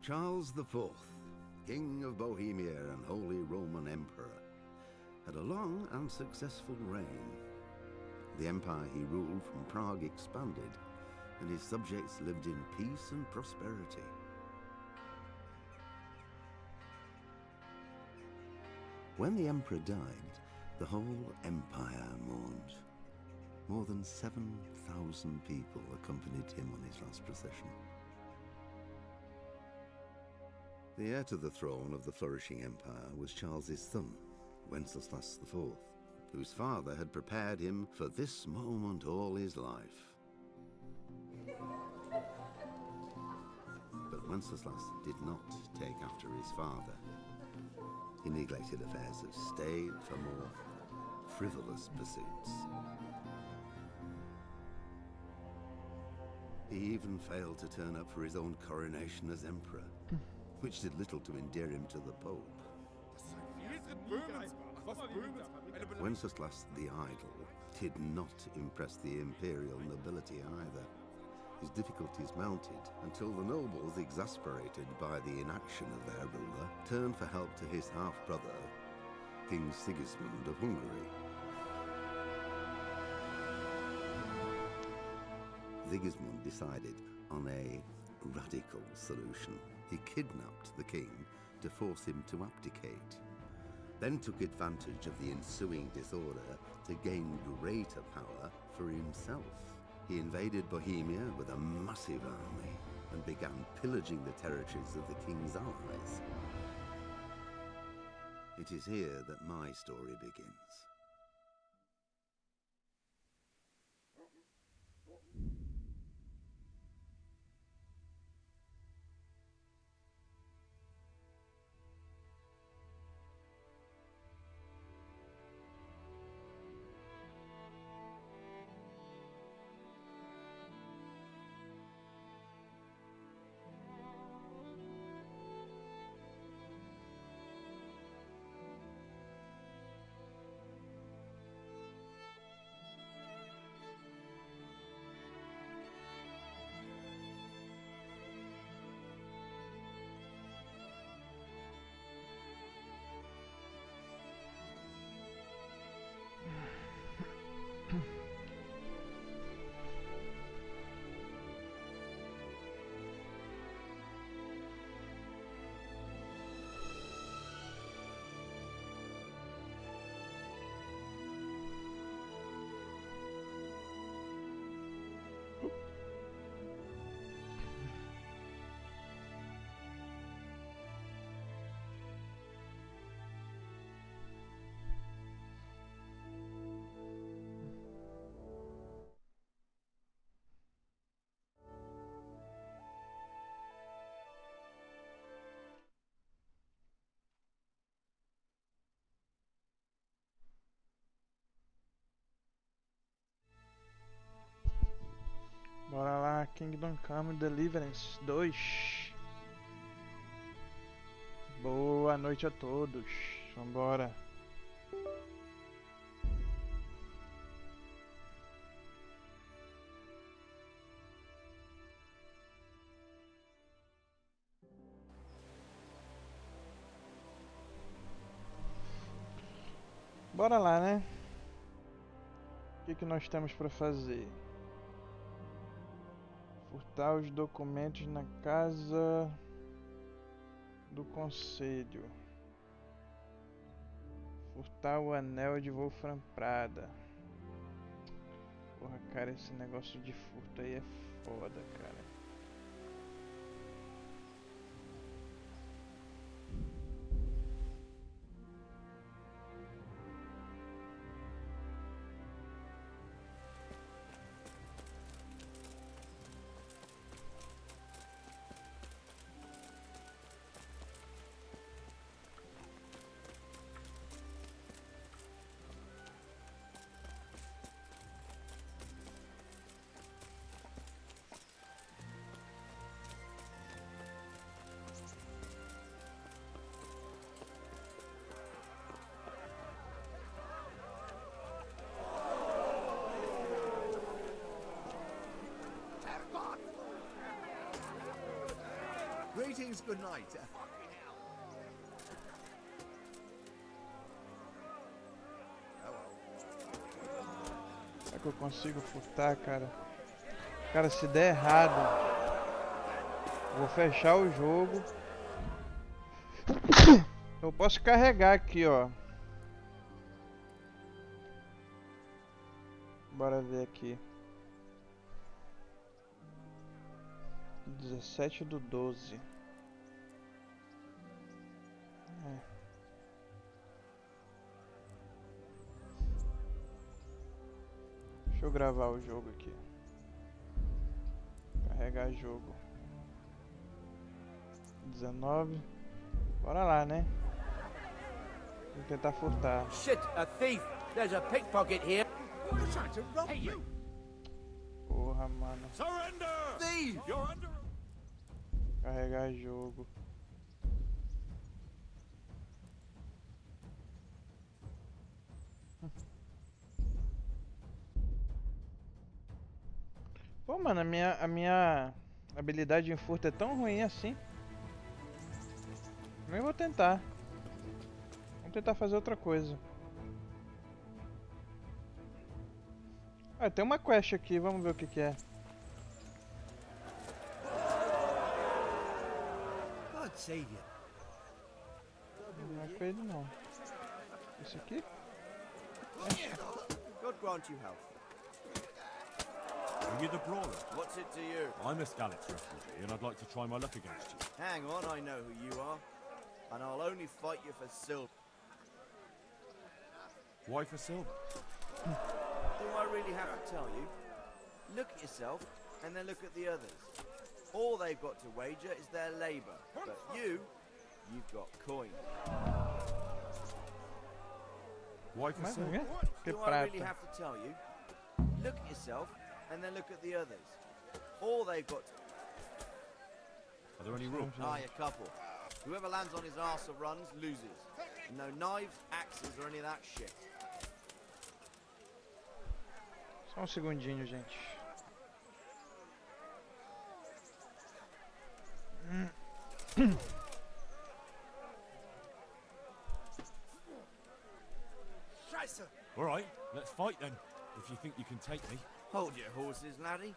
Charles IV, King of Bohemia and Holy Roman Emperor, had a long and successful reign. The empire he ruled from Prague expanded, and his subjects lived in peace and prosperity. When the emperor died, the whole empire mourned. More than 7,000 people accompanied him on his last procession. The heir to the throne of the flourishing empire was Charles's son, Wenceslas IV, whose father had prepared him for this moment all his life. But Wenceslas did not take after his father. He neglected affairs of state for more frivolous pursuits. He even failed to turn up for his own coronation as emperor, which did little to endear him to the Pope. Wenceslas the Idle did not impress the imperial nobility either. His difficulties mounted until the nobles, exasperated by the inaction of their ruler, turned for help to his half-brother, King Sigismund of Hungary. Sigismund decided on a radical solution. He kidnapped the king to force him to abdicate, then took advantage of the ensuing disorder to gain greater power for himself. He invaded Bohemia with a massive army and began pillaging the territories of the king's allies. It is here that my story begins. Bora lá, Kingdom Come Deliverance 2. Boa noite a todos. Vambora. Bora lá, né? O que nós temos para fazer? Furtar os documentos na casa do conselho. Furtar o anel de Wolfram Prada. Porra, cara, esse negócio de furto aí é foda, cara. Greetings, good night. Será que eu consigo furtar, cara? Cara, se der errado, eu vou fechar o jogo. Eu posso carregar aqui, ó. Bora ver aqui. 17/12. Deixa eu gravar o jogo aqui. Carregar jogo. 19. Bora lá, né? Vou tentar furtar. Shit, a thief! There's a pickpocket here. You're trying to rob me. Porra, mano. Surrender! Thief! You're under... Carregar jogo. Pô, mano, a minha habilidade em furto é tão ruim assim. Nem vou tentar. Vamos tentar fazer outra coisa. Ah, tem uma quest aqui, vamos ver o que que é. God save you. Não é com ele não. Isso aqui? God grant you health. Are you the brawler? What's it to you? I'm a Skalitz refugee, and I'd like to try my luck against you. Hang on, I know who you are. And I'll only fight you for silver. Why for silver? Do I really have to tell you? Look at yourself, and then look at the others. All they've got to wager is their labour. But you've got coin. Why for Mas silver? é? Que Do I really prata. have to tell you? Look at yourself, and then look at the others. All they've got to... Are there any rules? Aye, a couple. Whoever lands on his arse or runs, loses. No knives, axes, or any of that shit. Só um segundinho, gente. All right, let's fight then. If you think you can take me. Hold your horses, laddie.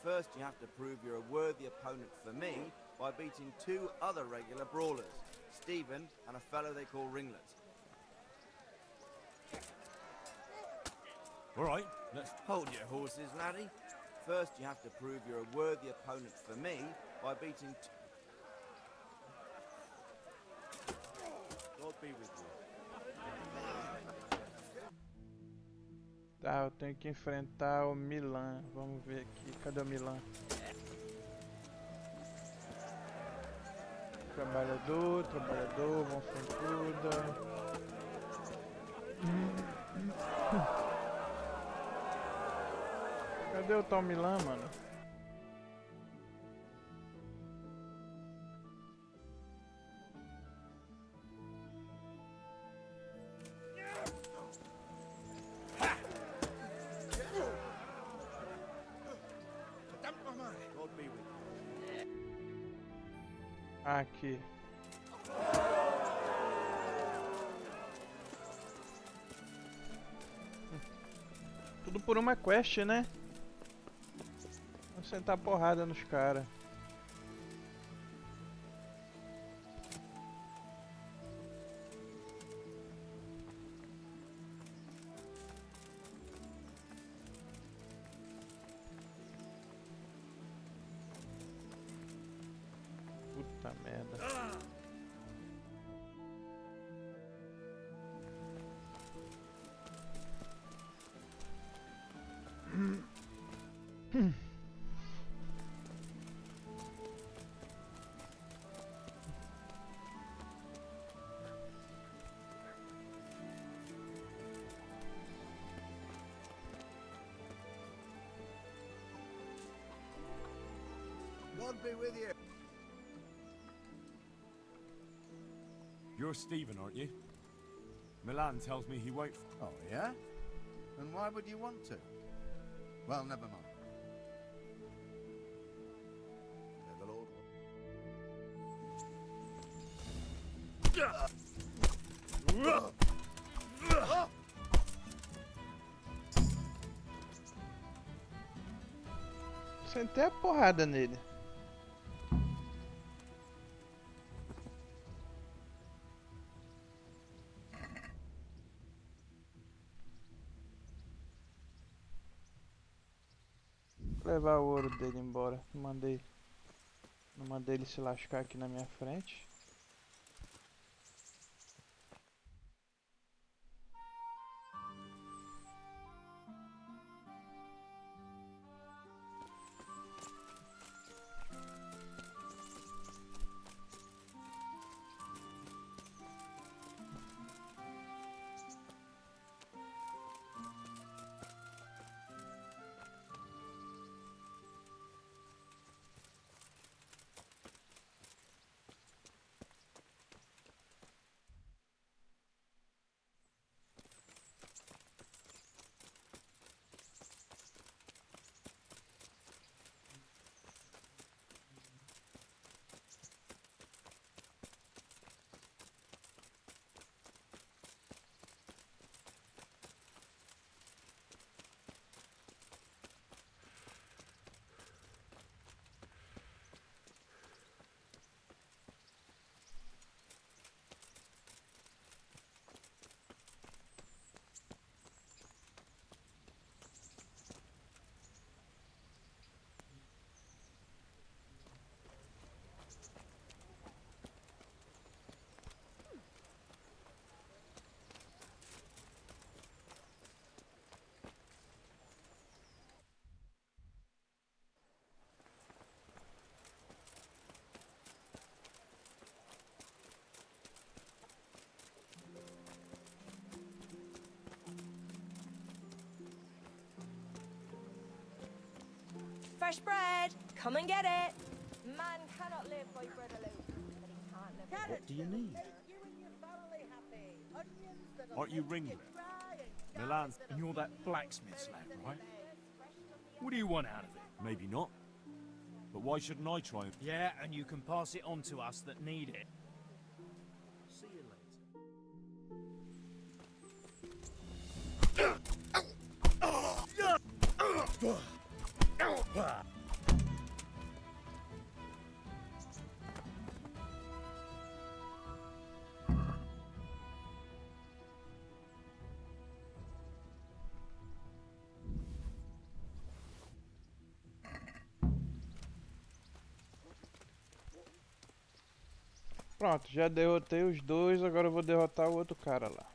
First, you have to prove you're a worthy opponent for me by beating two other regular brawlers, Stephen and a fellow they call Ringlet. All right, let's. Hold your horses, laddie. First, you have to prove you're a worthy opponent for me by beating God be with you. Tá, eu tenho que enfrentar o Milan. Vamos ver aqui. Cadê o Milan? Trabalhador, vamos com tudo. Cadê o tal Milan, mano? God be with you. Aqui. Tudo por uma quest, né? Vamos sentar porrada nos caras. Puta merda. God be with you. You're Stephen, aren't you? Milan tells me he won't. Oh, yeah? And why would you want to? Well, never mind. May the Lord... Sentei a porrada nele. Vou levar o ouro dele embora. Não mandei ele se lascar aqui na minha frente. Fresh bread! Come and get it! Man cannot live by bread alone, but he can't live by What do you need? Aren't you Ringlet? Milan's... And you're that blacksmith's lad, right? What do you want out of it? Maybe not. But why shouldn't I try and... Yeah, and you can pass it on to us that need it. See you later. Pronto, já derrotei os dois, agora eu vou derrotar o outro cara lá.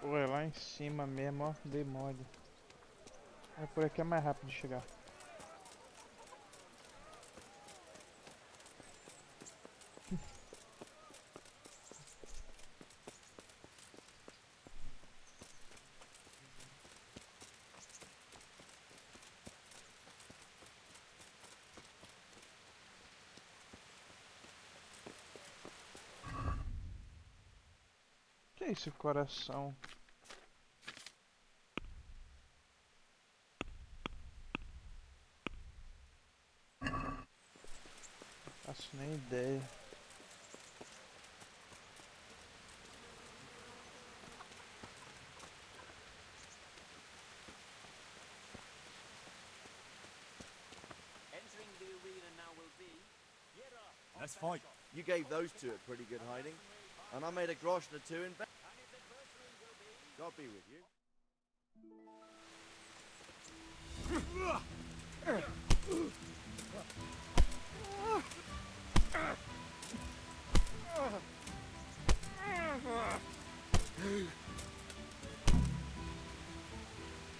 Pô, é lá em cima mesmo, ó. Dei mole. É por aqui é mais rápido de chegar. Que é esse coração? Faço nem ideia. Let's fight. You gave those two a pretty good hiding, and I made a groschen or two in bed. God be with you.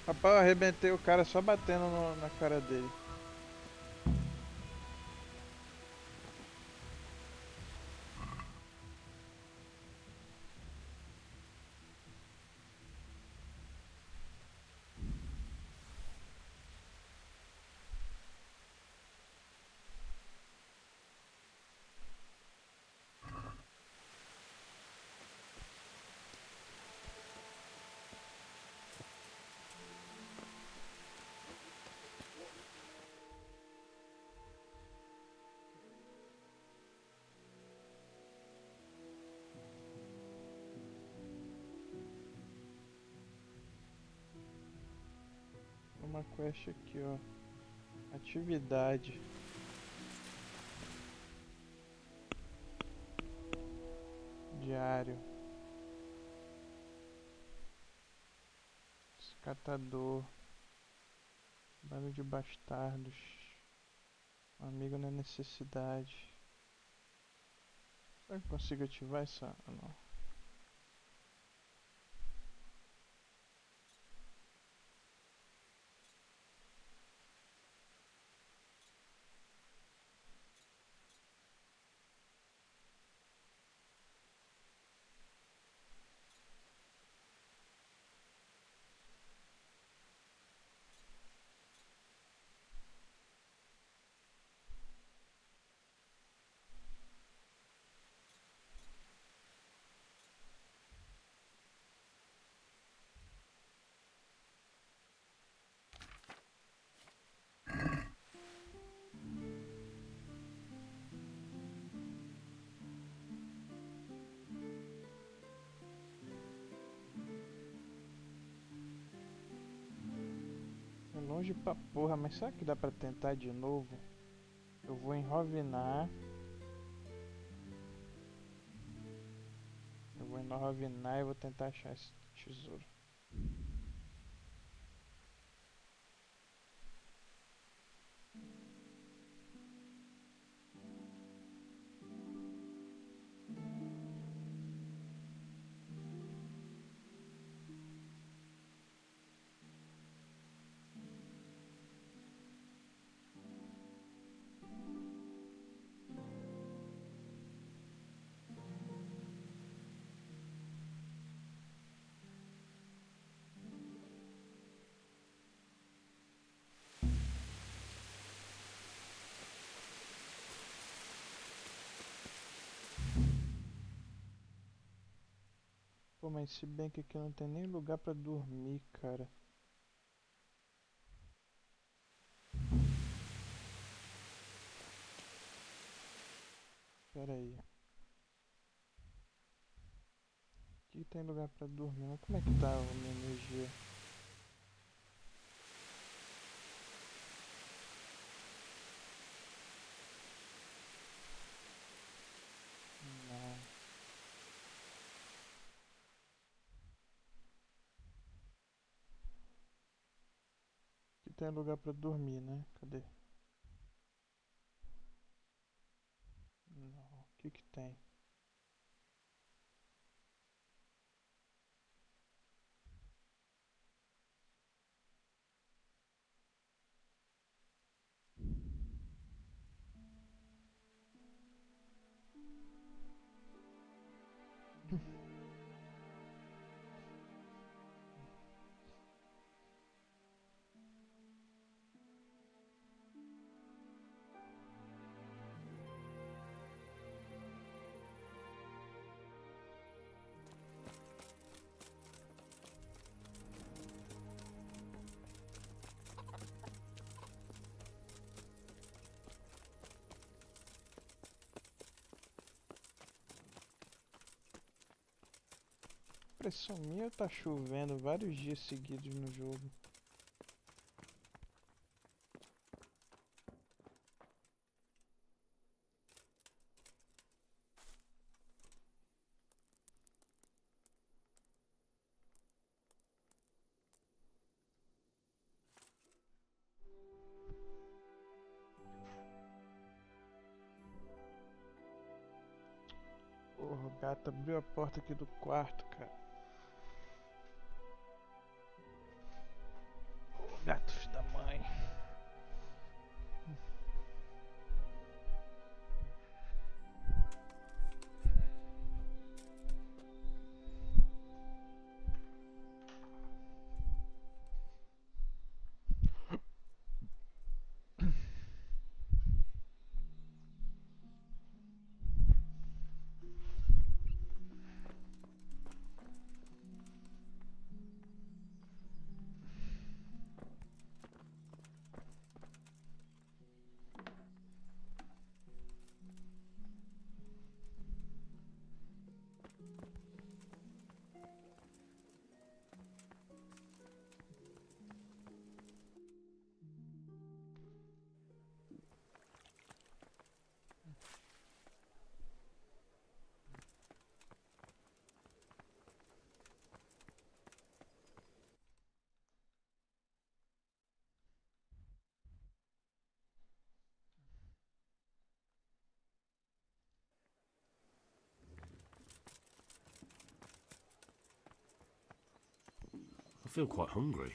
Rapaz, eu arrebentei o cara só batendo na cara dele. Uma quest aqui, ó. Atividade. Diário. Catador. Bando de bastardos. Um amigo na necessidade. Será que eu consigo ativar essa? Ah, não. É longe pra porra, mas será que dá pra tentar de novo? Eu vou em Rovinar. Eu vou em Rovinar e vou tentar achar esse tesouro. Pô, mas se bem que aqui não tem nem lugar pra dormir, cara. Pera aí. Aqui tem lugar pra dormir, mas como é que tá a minha energia? Não. Aqui tem lugar pra dormir, né? Cadê? Não. O que que tem? Impressão minha, tá chovendo vários dias seguidos no jogo. Porra, o gato abriu a porta aqui do quarto, cara. Gato, filho da mãe. I feel quite hungry.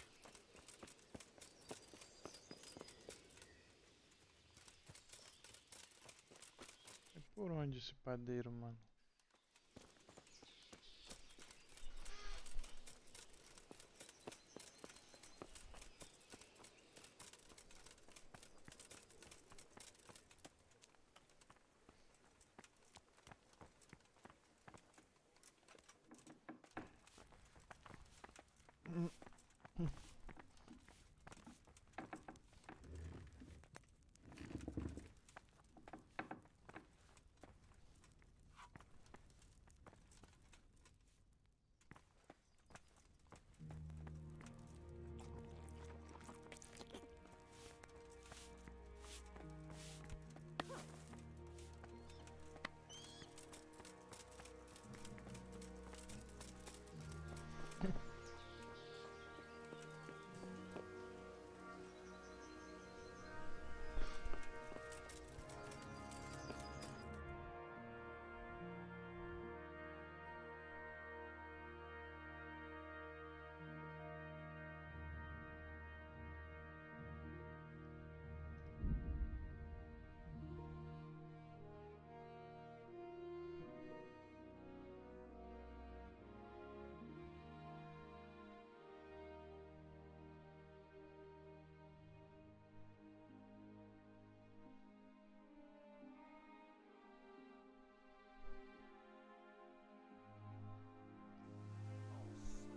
É por onde esse padeiro, mano?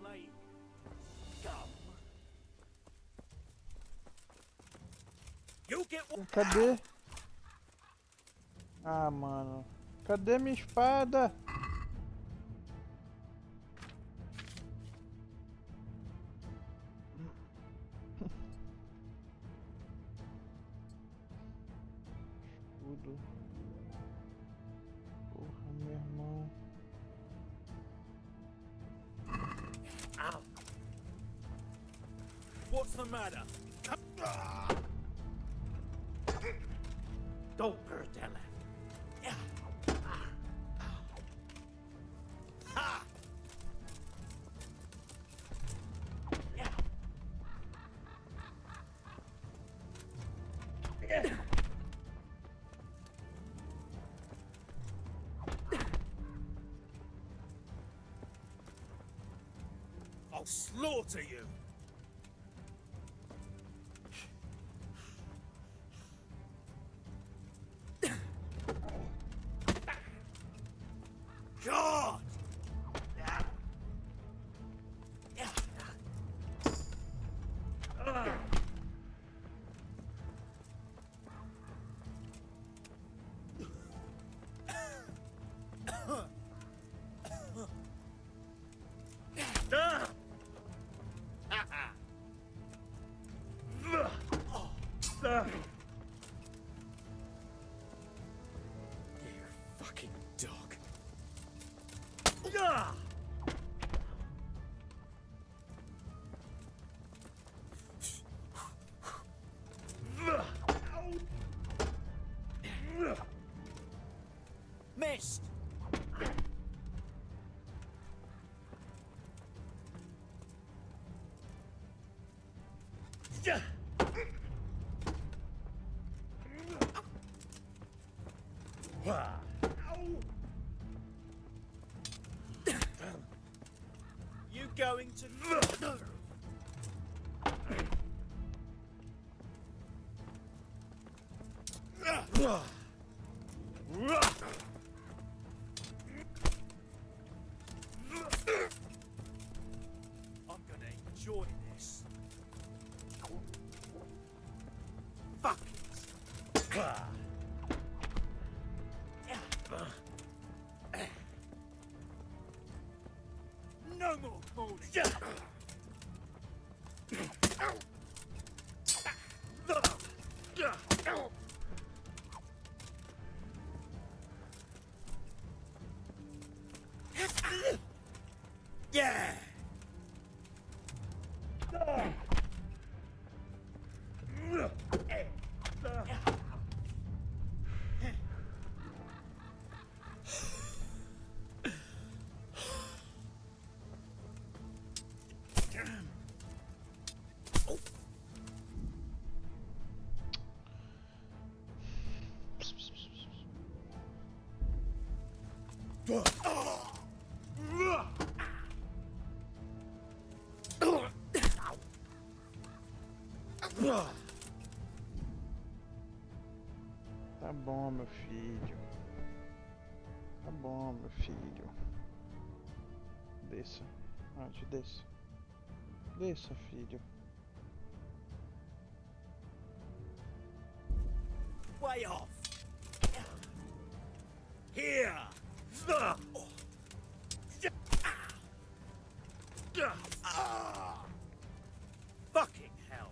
Slave. Scum. You get what? Cadê? Ah, mano. Cadê minha espada? Escudo. Porra, meu irmão. Ow. What's the matter? Don't Berdella. Ha! I'll slaughter you. God! fucking dog. Missed. You going to? I'm gonna enjoy this. Fuck it. No more moaning. Yeah. Tá bom, meu filho. Tá bom, meu filho. Desça. Onde? Desça. Desça, filho. Way off. Here. Fucking hell.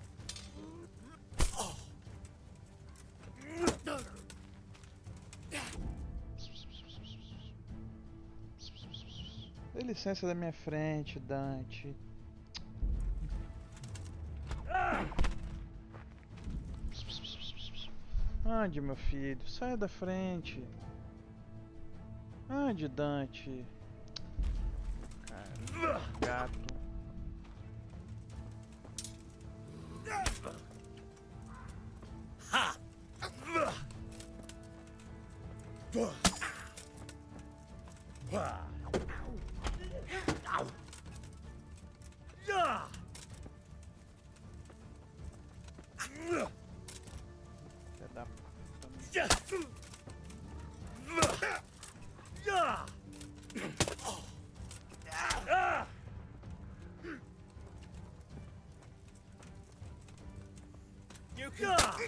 Dê licença da minha frente, Dante. Ande, meu filho. Saia da frente. Ande, Dante. Cara, gato. Ha! Filha da puta. You got.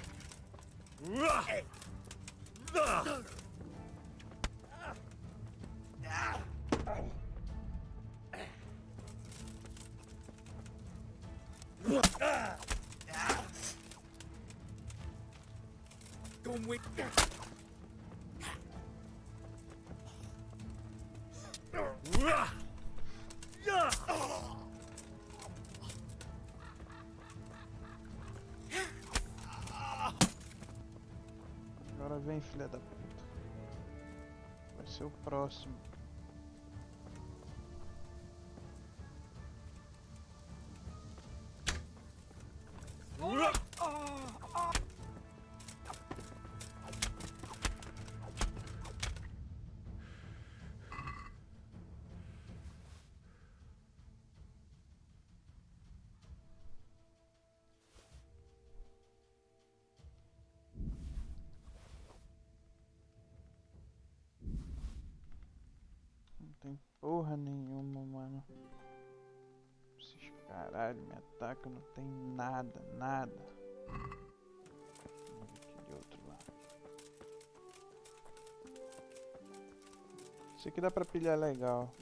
Going with. Agora vem, filha da puta. Vai ser o próximo. Não tem porra nenhuma, mano. Esses caralho me atacam, não tem nada, nada. Aquele outro lá. Esse aqui dá pra pilhar legal.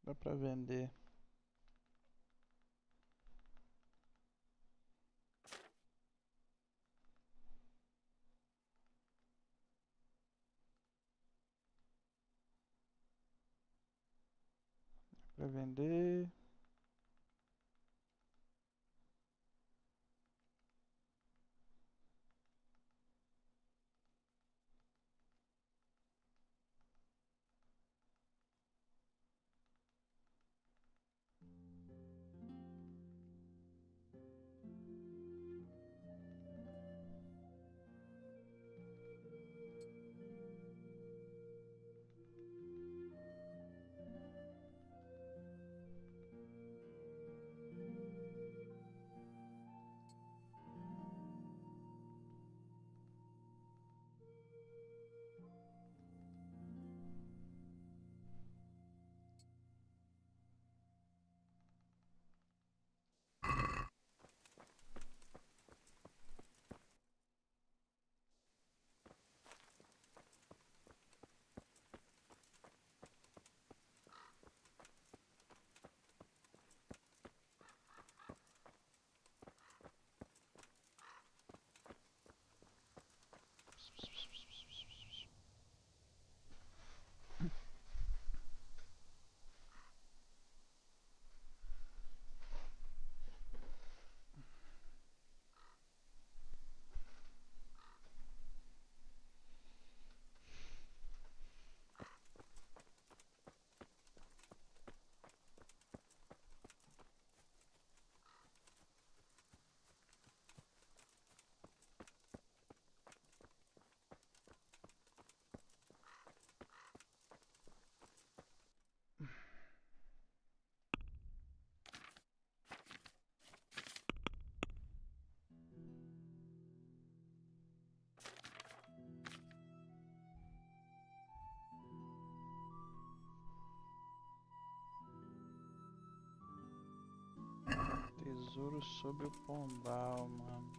Dá pra vender. Dá pra vender. Tesouro sob o pombal, mano.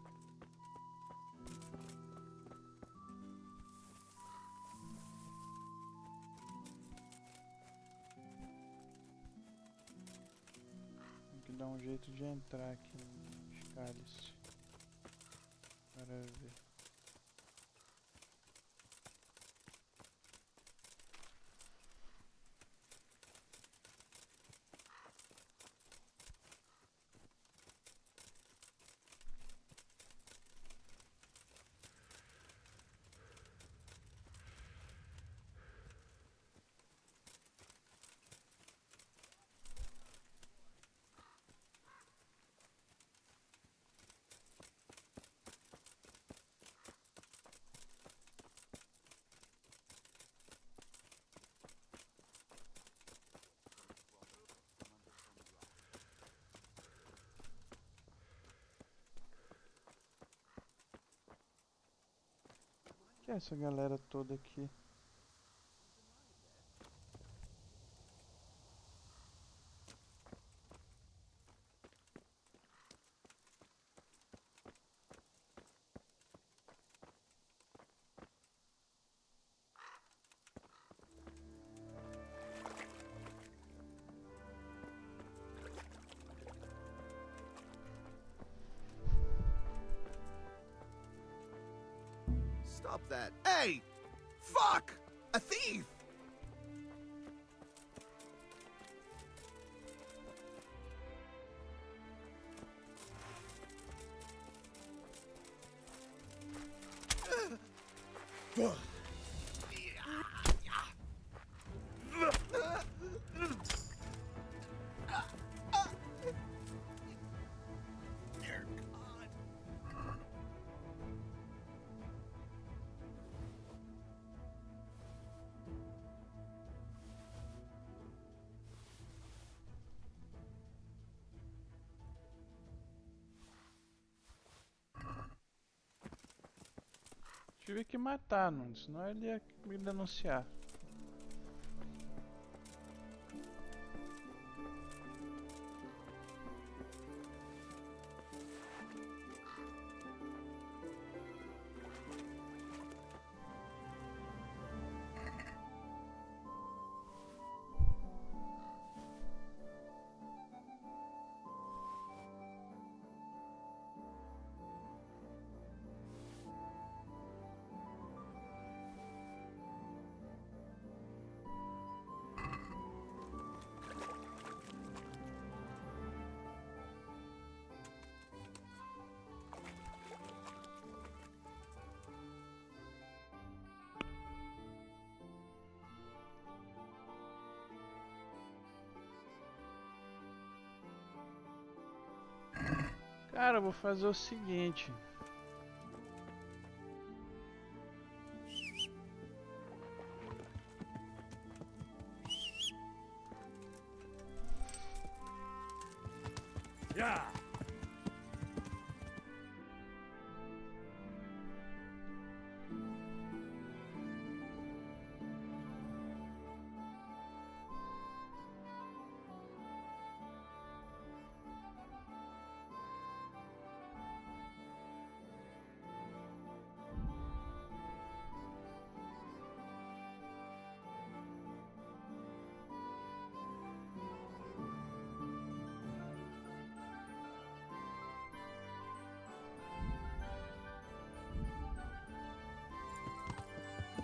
Tem que dar um jeito de entrar aqui nos cálices. Para ver. Que é essa galera toda aqui? Stop that. Hey! Fuck! A thief! Tive que matar, não, senão ele ia me denunciar. Cara, eu vou fazer o seguinte. Yeah.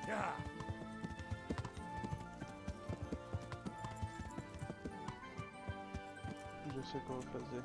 Yeah. Já sei o que eu vou fazer.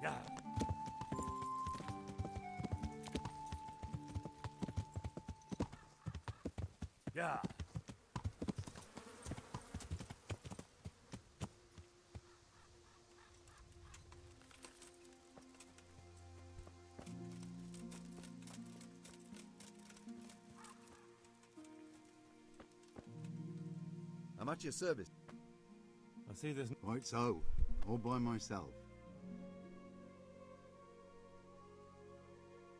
Yeah. Yeah. I'm at your service. I see there's Quite so. All by myself.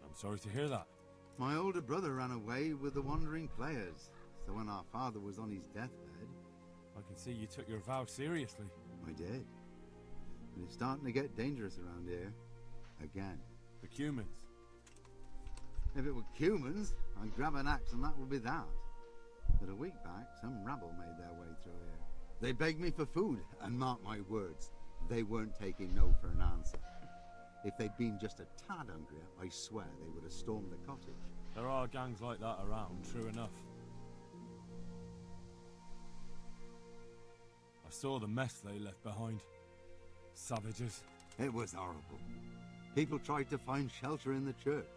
I'm sorry to hear that. My older brother ran away with the wandering players. So when our father was on his deathbed, I can see you took your vow seriously. I did. But it's starting to get dangerous around here. Again. The Cumans. If it were humans, I'd grab an axe and that would be that. But a week back, some rabble made their way through here. They begged me for food, and mark my words, they weren't taking no for an answer. If they'd been just a tad hungrier, I swear they would have stormed the cottage. There are gangs like that around, true enough. I saw the mess they left behind. Savages. It was horrible. People tried to find shelter in the church,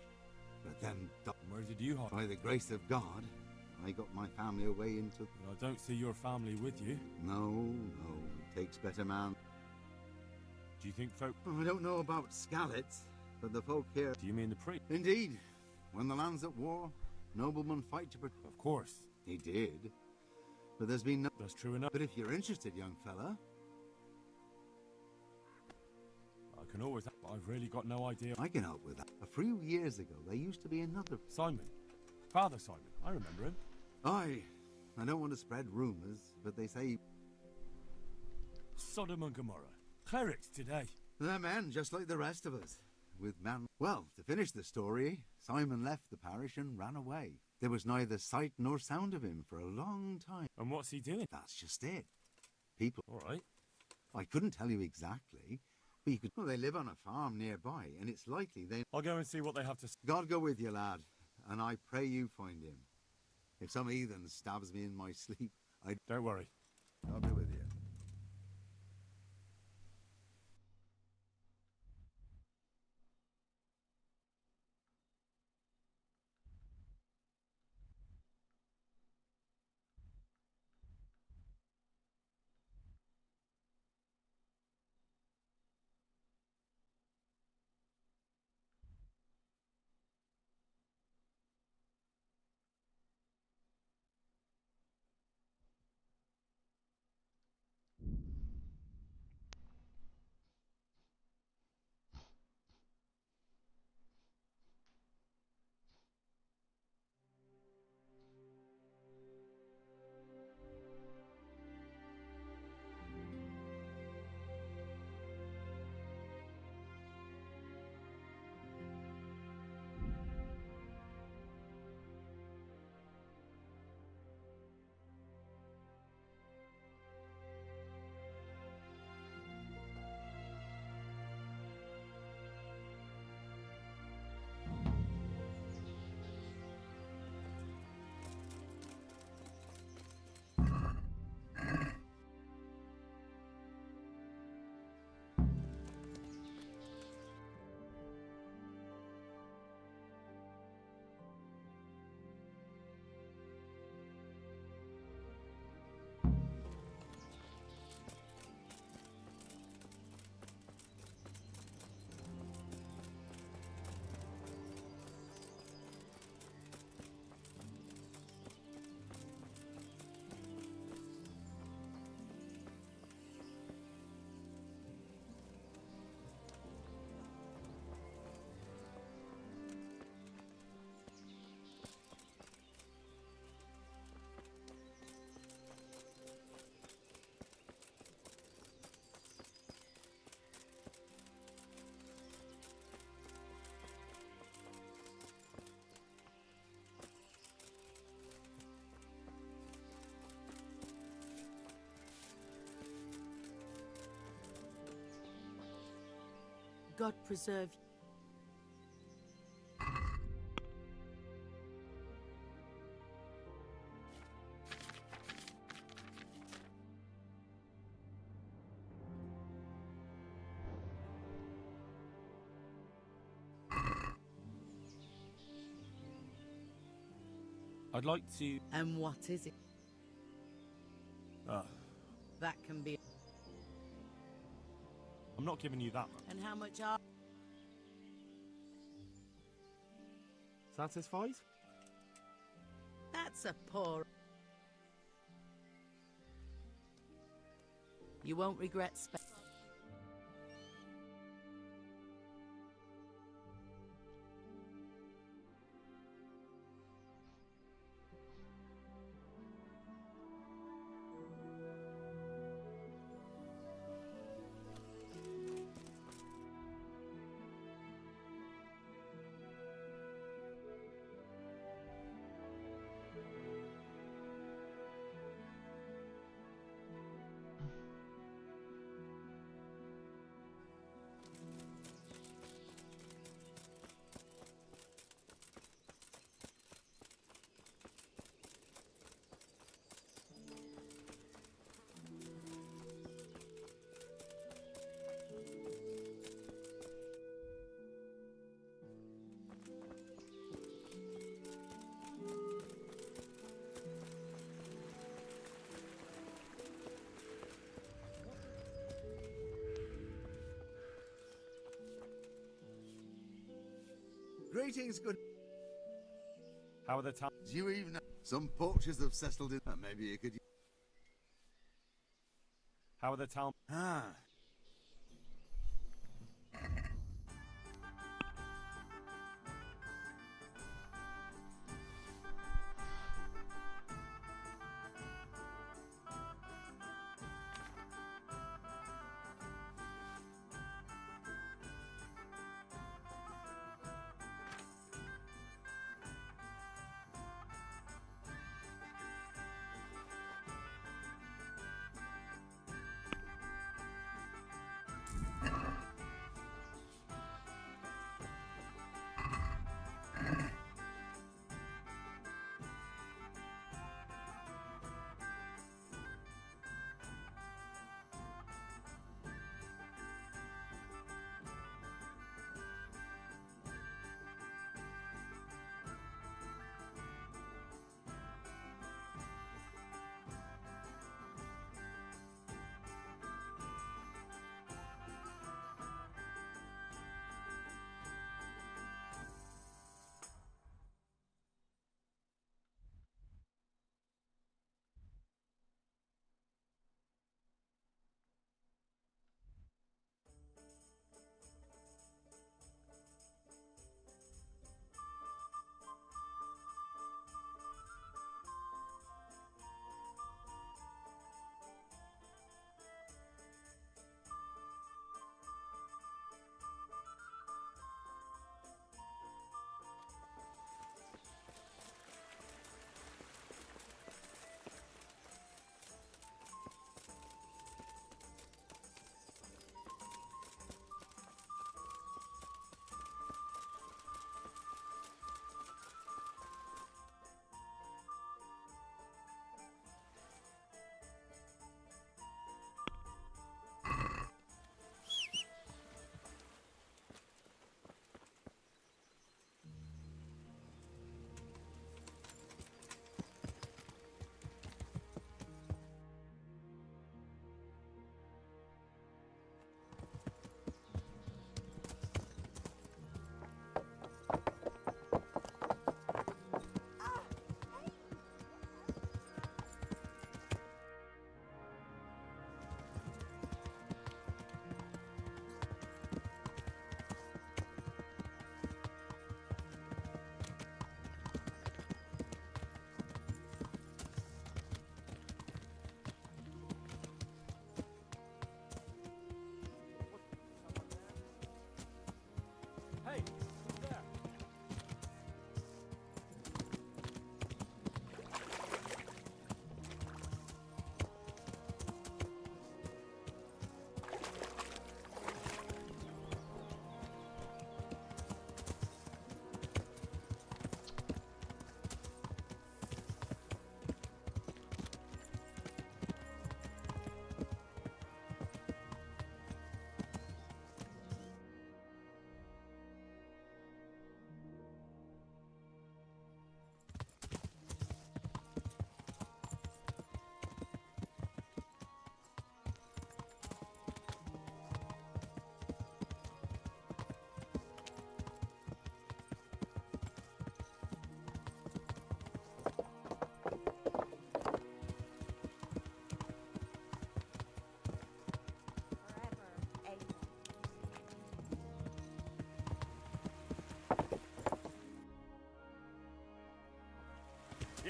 but then, Where did you hide? by the grace of God, I got my family away into... I don't see your family with you. No, it takes better man. Do you think folk... I don't know about Scalets, but the folk here... Do you mean the priest? Indeed. When the land's at war, noblemen fight to protect... Of course. He did. But there's been no... That's true enough. But if you're interested, young fella... I can always... I've really got no idea. I can help with that. A few years ago, there used to be another... Simon. Father Simon. I remember him. Aye. I don't want to spread rumours, but they say... Sodom and Gomorrah. Clerics today. They're men, just like the rest of us. With man... Well, to finish the story, Simon left the parish and ran away. There was neither sight nor sound of him for a long time. And what's he doing? That's just it. People... All right. I couldn't tell you exactly, but you could... Well, they live on a farm nearby, and it's likely they... I'll go and see what they have to say. God go with you, lad, and I pray you find him. If some heathen stabs me in my sleep, Don't worry. I'll be with you. God preserve you. I'd like to... And what is it? Ah, That can be. I'm not giving you that much. And how much are? Satisfied? That's a poor. You won't regret spending. Greetings, good. How are the town? Do you even know some poachers have settled in? Maybe you could. How are the town? Ah.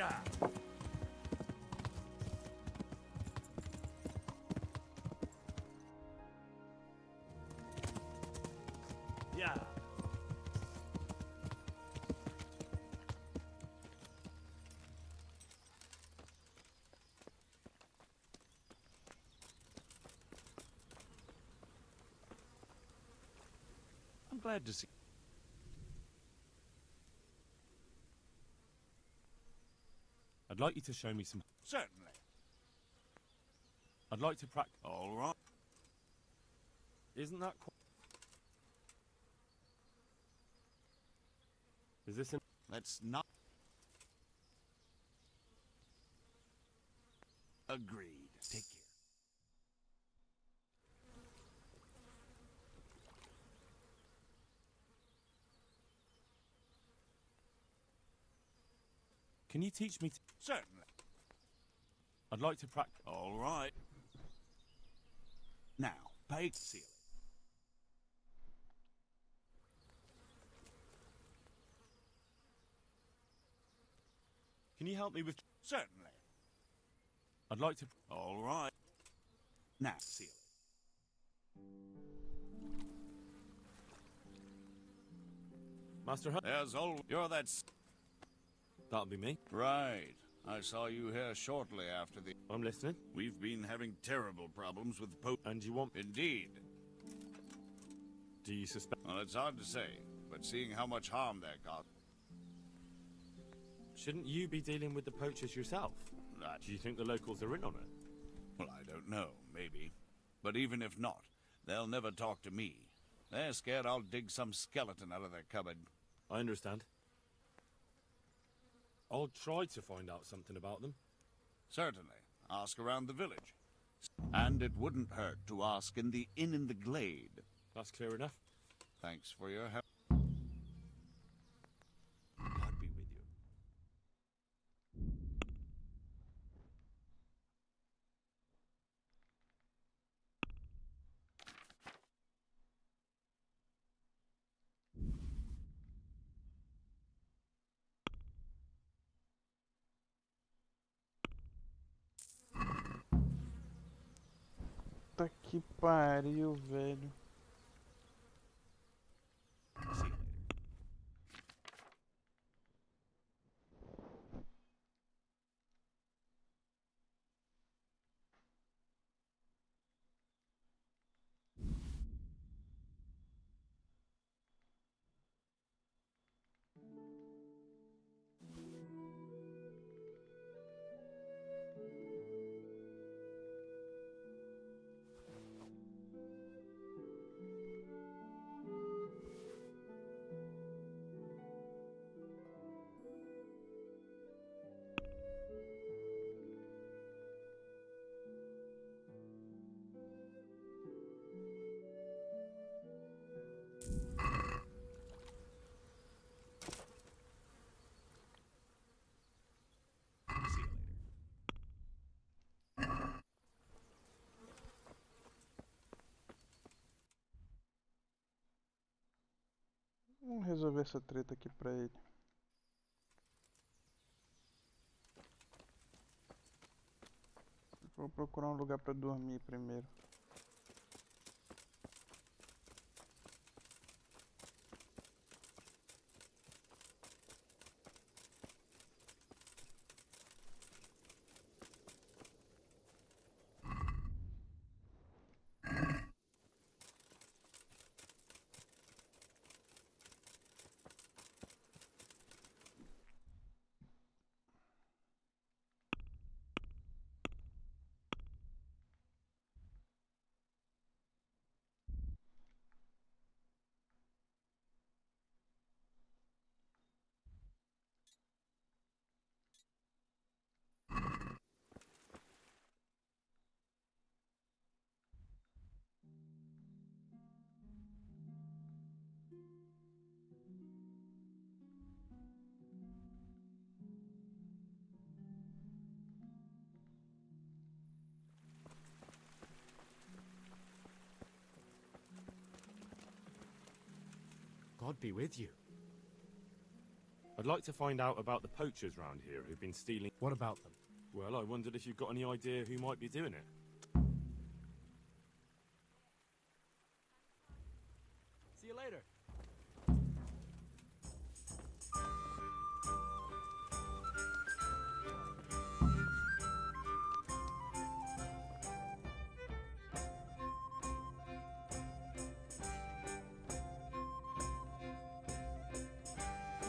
Yeah. Yeah. I'm glad to see. I'd like you to show me some. Certainly. I'd like to practice. All right. Isn't that quite... Is this an... Let's not. Agreed. Take care. Can you teach me to... Certainly. I'd like to practice. All right. Now, pay seal it. Can you help me with... Certainly. I'd like to... All right. Now, seal it. Master Hunt? There's all. You're that. That'll be me. Right. I saw you here shortly after the. I'm listening. We've been having terrible problems with the Pope. And you want... Indeed. Do you suspect... Well, it's hard to say, but seeing how much harm that caused. Shouldn't you be dealing with the poachers yourself? Do you think the locals are in on it? Well, I don't know. Maybe. But even if not, they'll never talk to me. They're scared I'll dig some skeleton out of their cupboard. I understand. I'll try to find out something about them. Certainly. Ask around the village. And it wouldn't hurt to ask in the inn in the glade. That's clear enough. Thanks for your help. God be with you. Puta que pariu, velho. See you later. Vamos resolver essa treta aqui pra ele. Vou procurar um lugar pra dormir primeiro. God be with you. I'd I'd like to find out about the poachers round here who've been stealing... What about them? Well, I wondered if you've got any idea who might be doing it. See you later.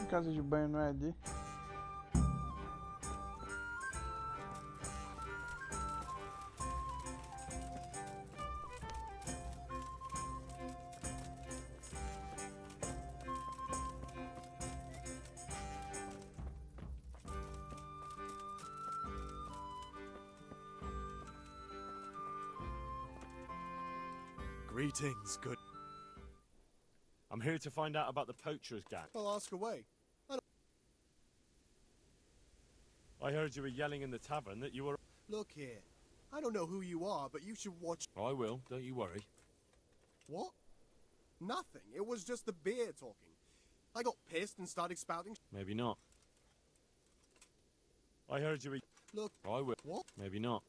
Casa de banho não é ali. Greetings, good. I'm here to find out about the poachers gang. Well, ask away. I heard you were yelling in the tavern that you were... Look here. I don't know who you are, but you should watch... I will, don't you worry. What? Nothing. It was just the beer talking. I got pissed and started spouting... Maybe not. I heard you were... Look... I will. What? Maybe not.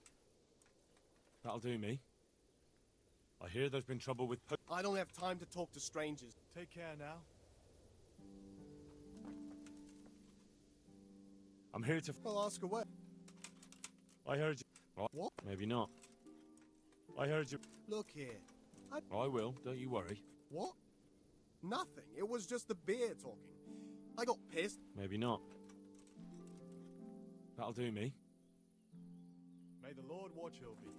That'll do me. I hear there's been trouble with... I don't have time to talk to strangers. Take care now. I'm here to... Well, ask away. I heard you... What? Maybe not. I heard you... Look here. I will, don't you worry. What? Nothing. It was just the beer talking. I got pissed. Maybe not. That'll do me. May the Lord watch over you.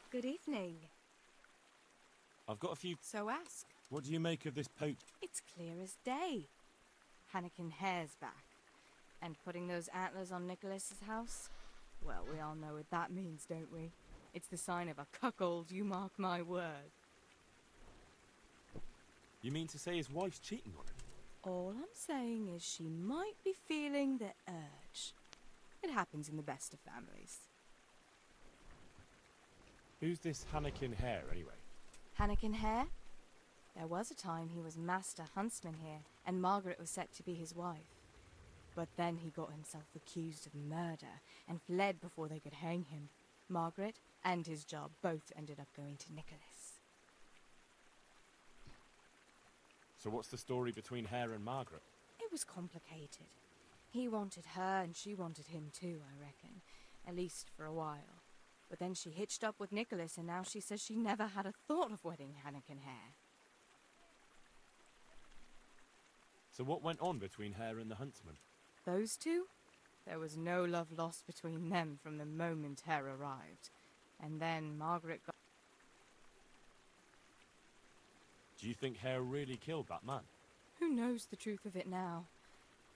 Good evening. I've got a few... So ask. What do you make of this poach? It's clear as day. Hannikin Hare's back. And putting those antlers on Nicholas's house? Well, we all know what that means, don't we? It's the sign of a cuckold, you mark my word. You mean to say his wife's cheating on him? All I'm saying is she might be feeling the urge. It happens in the best of families. Who's this Hannikin Hare, anyway? Hannikin Hare? There was a time he was master huntsman here, and Margaret was set to be his wife. But then he got himself accused of murder, and fled before they could hang him. Margaret and his job both ended up going to Nicholas. So what's the story between Hare and Margaret? It was complicated. He wanted her, and she wanted him too, I reckon. At least for a while. But then she hitched up with Nicholas, and now she says she never had a thought of wedding Hannikin Hare. So what went on between Hare and the huntsman? Those two? There was no love lost between them from the moment Hare arrived. And then Margaret got... Do you think Hare really killed that man? Who knows the truth of it now?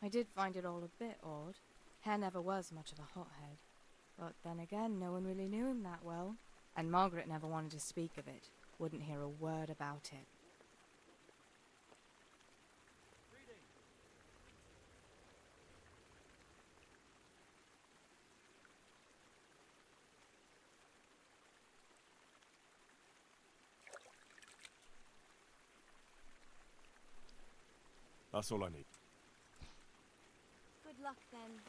I did find it all a bit odd. Hare never was much of a hothead. But then again, no one really knew him that well. And Margaret never wanted to speak of it. Wouldn't hear a word about it. That's all I need. Good luck then.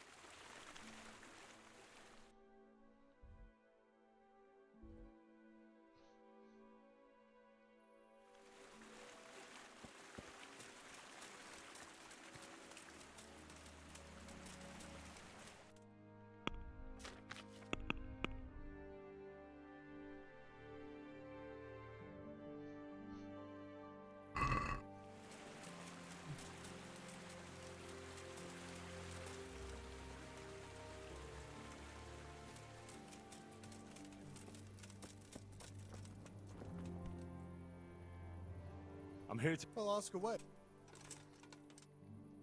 I'm here to... Well, ask away.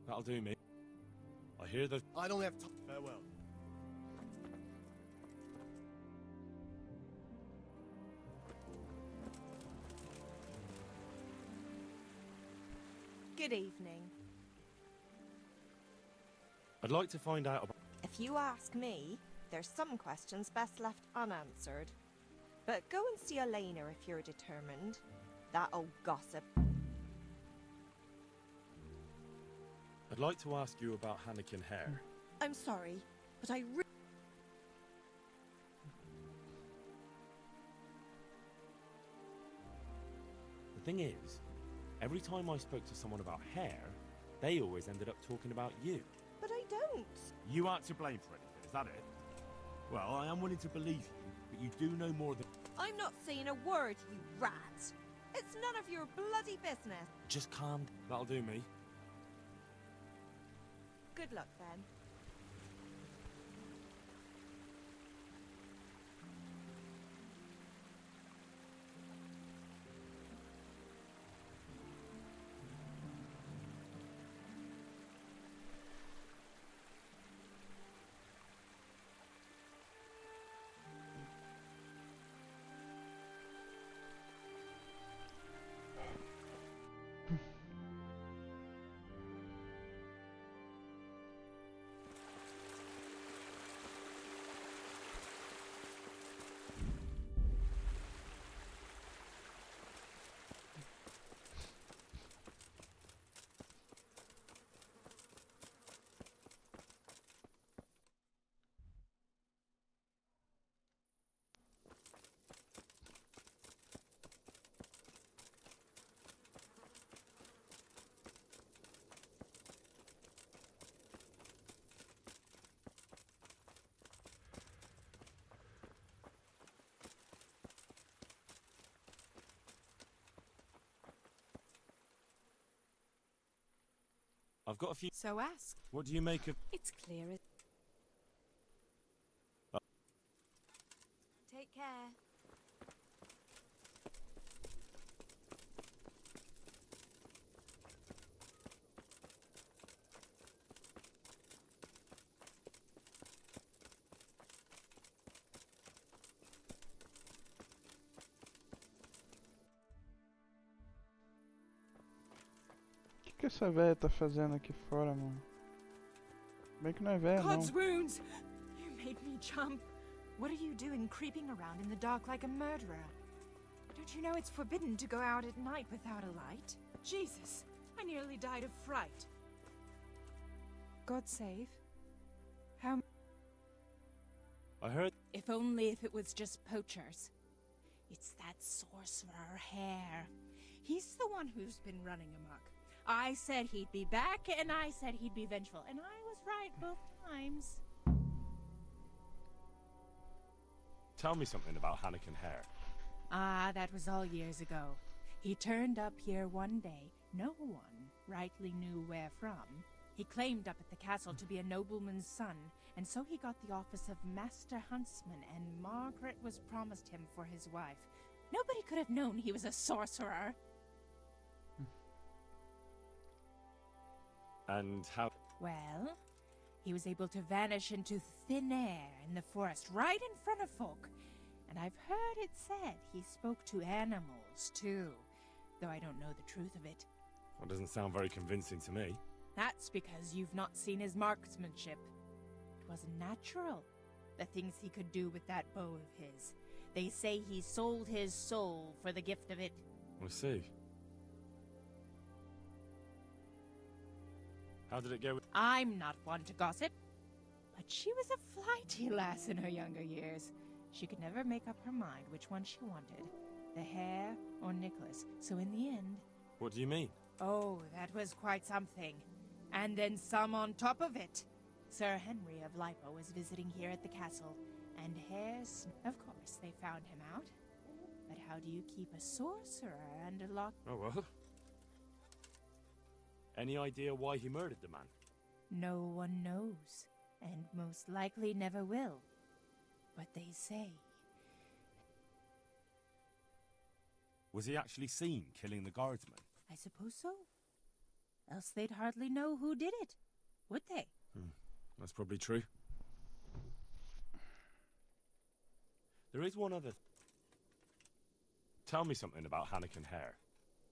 That'll do me. hear that. I don't have time. Farewell. Good evening. I'd like to find out about. If you ask me, there's some questions best left unanswered. But go and see Elena if you're determined. That old gossip. I'd like to ask you about Hannikin Hare. I'm sorry, but I The thing is, every time I spoke to someone about hair, they always ended up talking about you. But I don't. You aren't to blame for anything, is that it? Well, I am willing to believe you, but you do know more than... I'm not saying a word, you rat. It's none of your bloody business. Just calm. That'll do me. Good luck, then. I've got a few. So ask. What do you make of? It's clear as... Take care. O que essa véia tá fazendo aqui fora, mano? Bem que não é véia, não. God's wounds! You made me jump. What are you doing creeping around in the dark like a murderer? Don't you know it's forbidden to go out at night without a light? Jesus, I nearly died of fright. God save. How... I heard. If only if it was just poachers. It's that sorcerer Hare. He's the one who's been running amok. I said he'd be back, and I said he'd be vengeful, and I was right both times. Tell me something about Hannikin Hare. Ah, that was all years ago. He turned up here one day. No one rightly knew where from. He claimed up at the castle to be a nobleman's son, and so he got the office of Master Huntsman, and Margaret was promised him for his wife. Nobody could have known he was a sorcerer. And how? Well, he was able to vanish into thin air in the forest right in front of folk. And I've heard it said he spoke to animals, too. Though I don't know the truth of it. Well, doesn't sound very convincing to me. That's because you've not seen his marksmanship. It wasn't natural, the things he could do with that bow of his. They say he sold his soul for the gift of it. I see. How did it go with... I'm not one to gossip, but she was a flighty lass in her younger years. She could never make up her mind which one she wanted, the Hare or Nicholas, so in the end... What do you mean? Oh, that was quite something. And then some on top of it. Sir Henry of Lipo was visiting here at the castle, and Hare's... Of course, they found him out. But how do you keep a sorcerer and a lock... Oh, well. Any idea why he murdered the man? No one knows, and most likely never will. But they say... Was he actually seen killing the guardsman? I suppose so. Else they'd hardly know who did it, would they? That's probably true. There is one other... Tell me something about Hannikin Hare.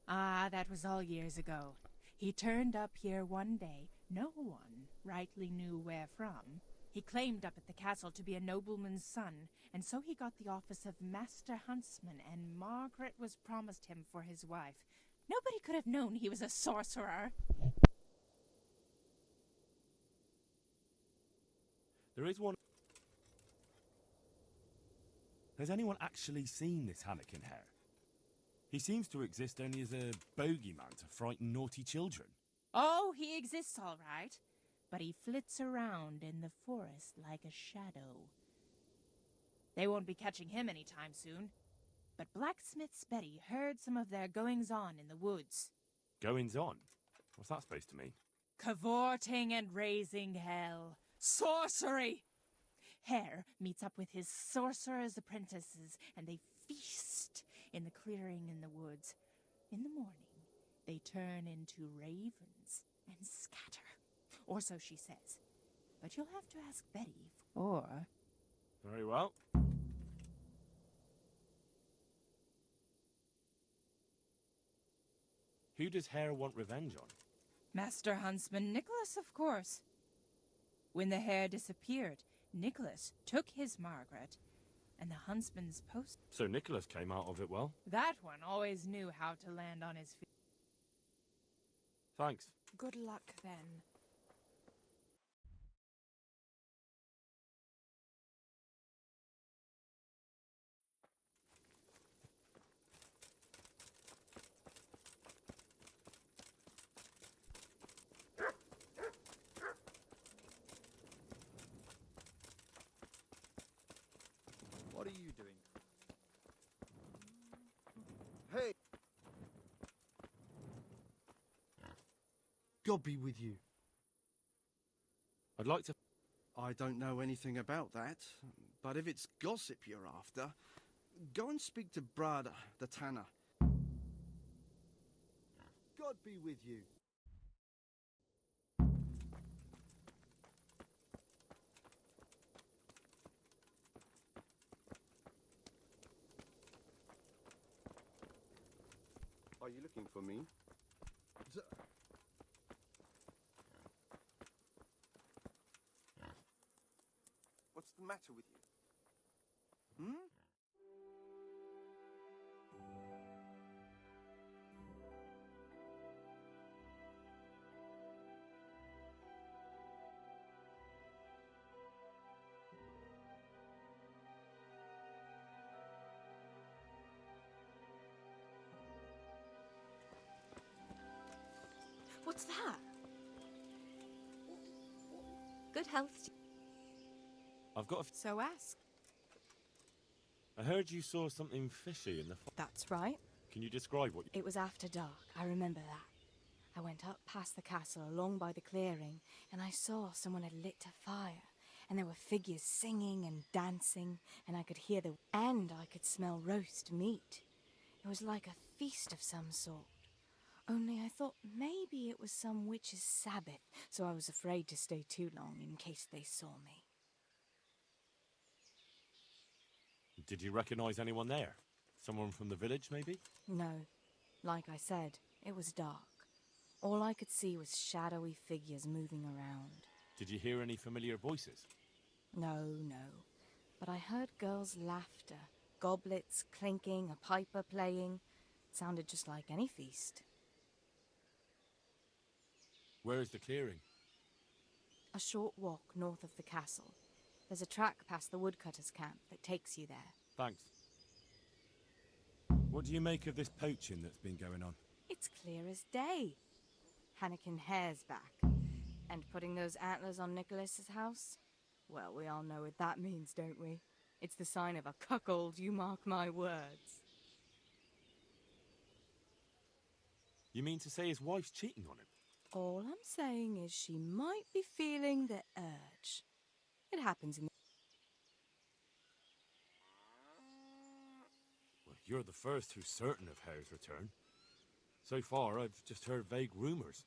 Ah, that was all years ago. He turned up here one day. No one rightly knew where from. He claimed up at the castle to be a nobleman's son, and so he got the office of Master Huntsman, and Margaret was promised him for his wife. Nobody could have known he was a sorcerer. There is one... Has anyone actually seen this Hannikin Hare? He seems to exist only as a bogeyman to frighten naughty children. Oh, he exists all right, but he flits around in the forest like a shadow. They won't be catching him anytime soon. But Blacksmith's Betty heard some of their goings-on in the woods. Goings-on? What's that supposed to mean? Cavorting and raising hell. Sorcery! Hare meets up with his sorcerer's apprentices, and they feast in the clearing in the woods. In the morning, they turn into ravens and scatter. Or so she says. But you'll have to ask Betty, or... Very well. Who does Hare want revenge on? Master Huntsman Nicholas, of course. When the hare disappeared, Nicholas took his Margaret, and the huntsman's post... So Nicholas came out of it well? That one always knew how to land on his feet. Thanks. Good luck, then. What are you doing? Hey! God be with you. I'd like to... I don't know anything about that, but if it's gossip you're after, go and speak to Brada, the tanner. God be with you. Are you looking for me? What's the matter with you? Hmm? What's that? Good health. I've got a... So ask. I heard you saw something fishy in the... That's right. Can you describe what... It was after dark. I remember that. I went up past the castle along by the clearing, and I saw someone had lit a fire. And there were figures singing and dancing, and I could hear the... And I could smell roast meat. It was like a feast of some sort. Only I thought maybe it was some witch's Sabbath, so I was afraid to stay too long in case they saw me. Did you recognize anyone there? Someone from the village, maybe? No. Like I said, it was dark. All I could see was shadowy figures moving around. Did you hear any familiar voices? No. But I heard girls' laughter, goblets clinking, a piper playing. It sounded just like any feast. Where is the clearing? A short walk north of the castle. There's a track past the woodcutter's camp that takes you there. Thanks. What do you make of this poaching that's been going on? It's clear as day. Hannikin Hare's back. And putting those antlers on Nicholas's house? Well, we all know what that means, don't we? It's the sign of a cuckold, you mark my words. You mean to say his wife's cheating on him? All I'm saying is she might be feeling the urge. It happens in the... Well, you're the first who's certain of Hare's return. So far, I've just heard vague rumors.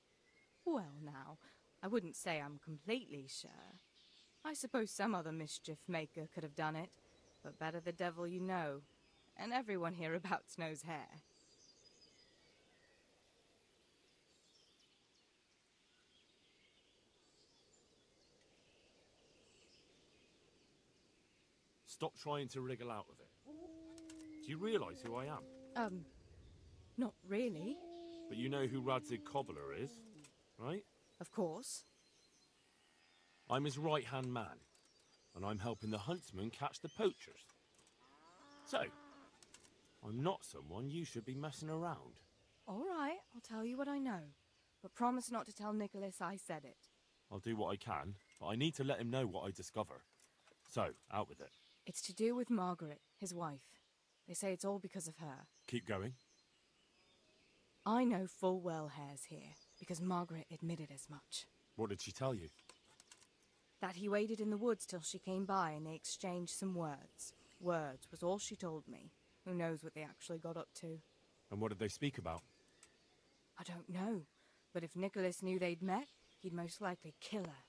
Well now, I wouldn't say I'm completely sure. I suppose some other mischief maker could have done it, but better the devil you know. And everyone hereabouts knows Hare. Stop trying to wriggle out of it. Do you realise who I am? Not really. But you know who Radzig Cobbler is, right? Of course. I'm his right-hand man, and I'm helping the huntsmen catch the poachers. So, I'm not someone you should be messing around. All right, I'll tell you what I know. But promise not to tell Nicholas I said it. I'll do what I can, but I need to let him know what I discover. So, out with it. It's to do with Margaret, his wife. They say it's all because of her. Keep going. I know full well Hare's here, because Margaret admitted as much. What did she tell you? That he waited in the woods till she came by and they exchanged some words. Words was all she told me. Who knows what they actually got up to. And what did they speak about? I don't know. But if Nicholas knew they'd met, he'd most likely kill her.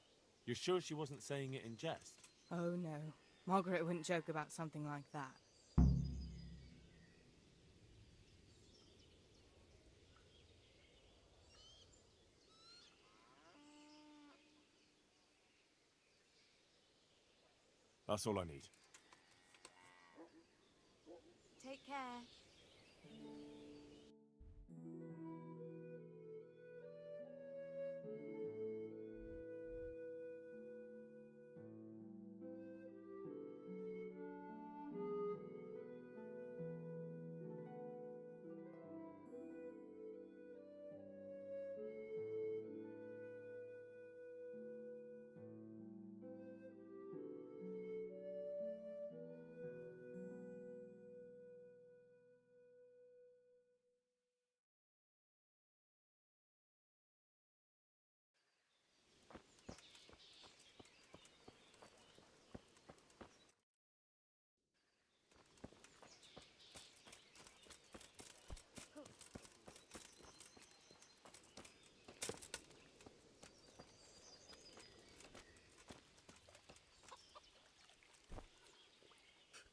You're sure she wasn't saying it in jest? Oh no. Margaret wouldn't joke about something like that. That's all I need. Take care.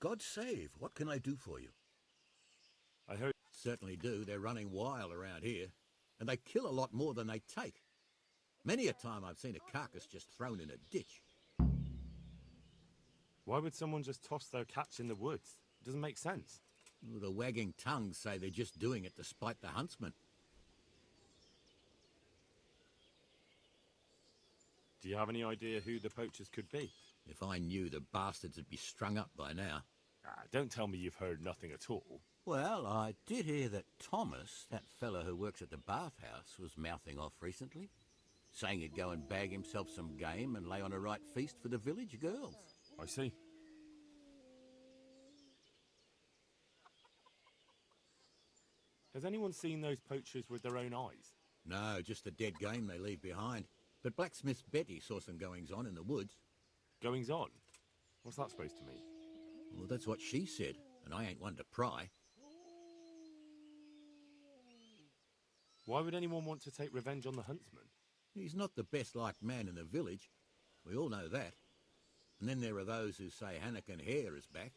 God save, what can I do for you? I heard... Certainly do, they're running wild around here. And they kill a lot more than they take. Many a time I've seen a carcass just thrown in a ditch. Why would someone just toss their catch in the woods? It doesn't make sense. Well, the wagging tongues say they're just doing it to spite the huntsman. Do you have any idea who the poachers could be? If I knew, the bastards would be strung up by now. Don't tell me you've heard nothing at all. Well, I did hear that Thomas, that fellow who works at the bathhouse, was mouthing off recently. Saying he'd go and bag himself some game and lay on a right feast for the village girls. I see. Has anyone seen those poachers with their own eyes? No, just the dead game they leave behind. But Blacksmith Betty saw some goings-on in the woods. Goings-on? What's that supposed to mean? Well, that's what she said, and I ain't one to pry. Why would anyone want to take revenge on the huntsman? He's not the best-liked man in the village. We all know that. And then there are those who say Hannikin Hare is back.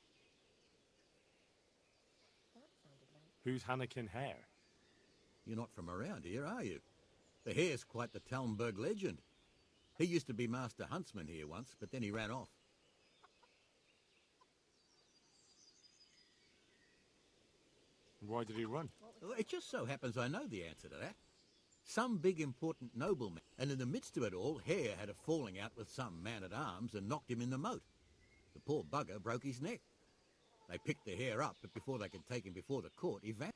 Who's Hannikin Hare? You're not from around here, are you? The Hare's quite the Talmberg legend. He used to be Master Huntsman here once, but then he ran off. Why did he run? Well, it just so happens I know the answer to that. Some big important nobleman, and in the midst of it all, Hare had a falling out with some man-at-arms and knocked him in the moat. The poor bugger broke his neck. They picked the Hare up, but before they could take him before the court, he vanished.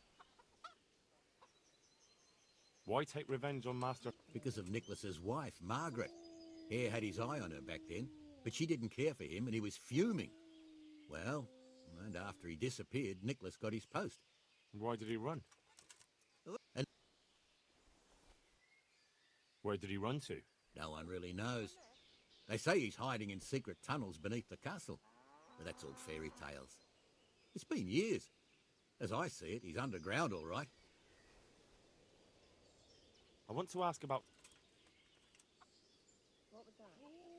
Why take revenge on Master... Because of Nicholas's wife, Margaret. Hare had his eye on her back then, but she didn't care for him and he was fuming. Well, and after he disappeared, Nicholas got his post. Why did he run? And where did he run to? No one really knows. They say he's hiding in secret tunnels beneath the castle, but that's all fairy tales. It's been years. As I see it, he's underground all right. I want to ask about...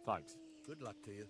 Thanks. Good luck to you.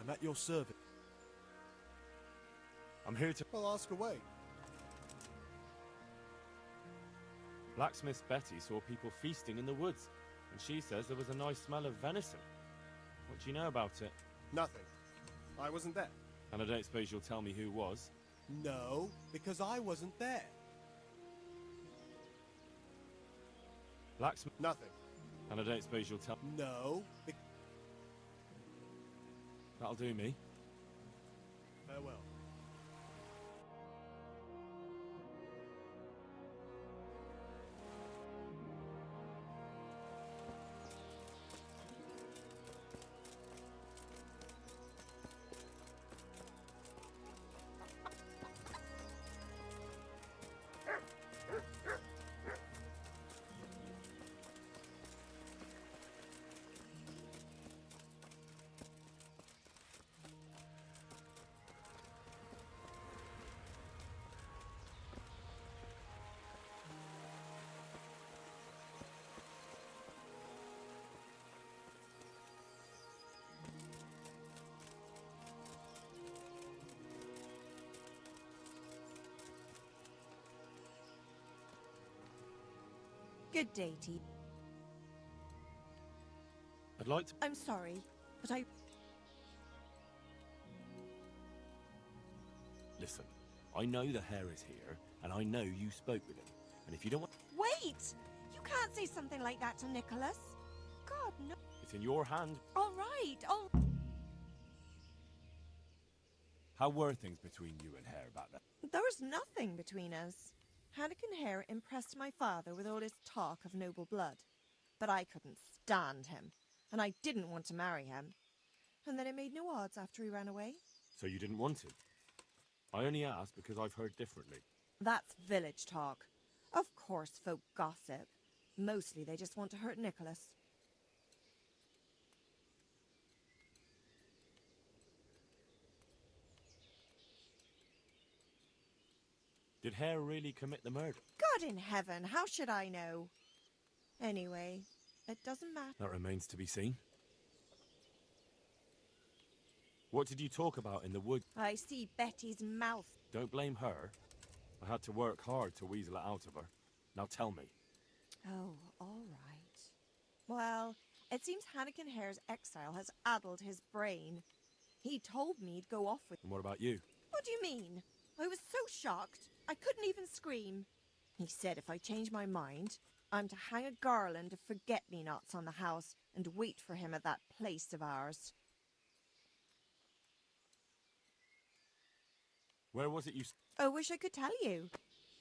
I'm at your service. I'm here to... Well, ask away. Blacksmith Betty saw people feasting in the woods, and she says there was a nice smell of venison. What do you know about it? Nothing. I wasn't there. And I don't suppose you'll tell me who was? No, because I wasn't there. Blacksmith... Nothing. And I don't suppose you'll tell... No. That'll do me. Farewell. Good day to you. I'd like to... I'm sorry, but I... Listen, I know the hare is here, and I know you spoke with him. And if you don't want... Wait! You can't say something like that to Nicholas. God, no. It's in your hand. All right, all... How were things between you and Hare back then? There was nothing between us. Hannikin Hare impressed my father with all his talk of noble blood. But I couldn't stand him, and I didn't want to marry him. And then it made no odds after he ran away. So you didn't want him? I only asked because I've heard differently. That's village talk. Of course folk gossip. Mostly they just want to hurt Nicholas. Did Hare really commit the murder? God in heaven, how should I know? Anyway, it doesn't matter. That remains to be seen. What did you talk about in the wood? I see Betty's mouth. Don't blame her. I had to work hard to weasel it out of her. Now tell me. Oh, all right. Well, it seems Hannikin Hare's exile has addled his brain. He told me he'd go off with... And what about you? What do you mean? I was so shocked, I couldn't even scream. He said if I change my mind, I'm to hang a garland of forget-me-nots on the house and wait for him at that place of ours. Where was it you... I wish I could tell you.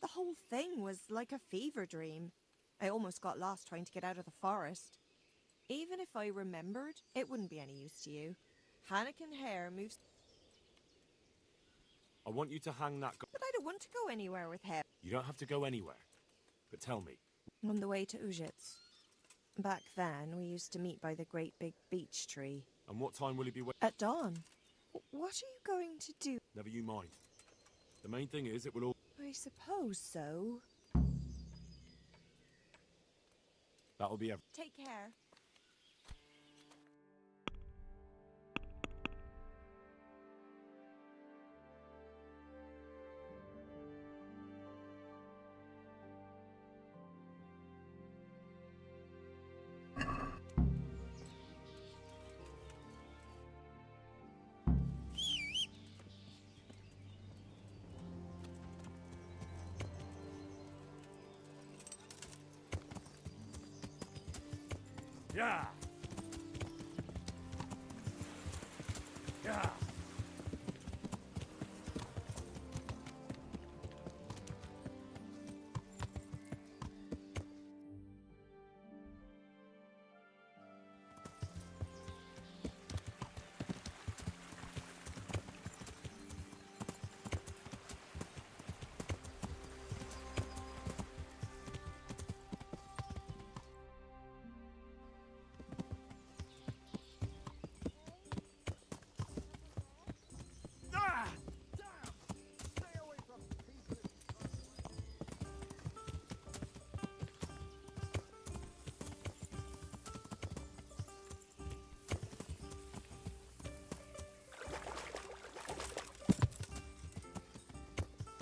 The whole thing was like a fever dream. I almost got lost trying to get out of the forest. Even if I remembered, it wouldn't be any use to you. Hannikin Hare moves... I want you to hang that... But I don't want to go anywhere with him. You don't have to go anywhere. But tell me. On the way to Ujits. Back then, we used to meet by the great big beech tree. And what time will he be... At dawn. What are you going to do? Never you mind. The main thing is it will all... I suppose so. That'll be everything. Take care. Yeah. Yeah.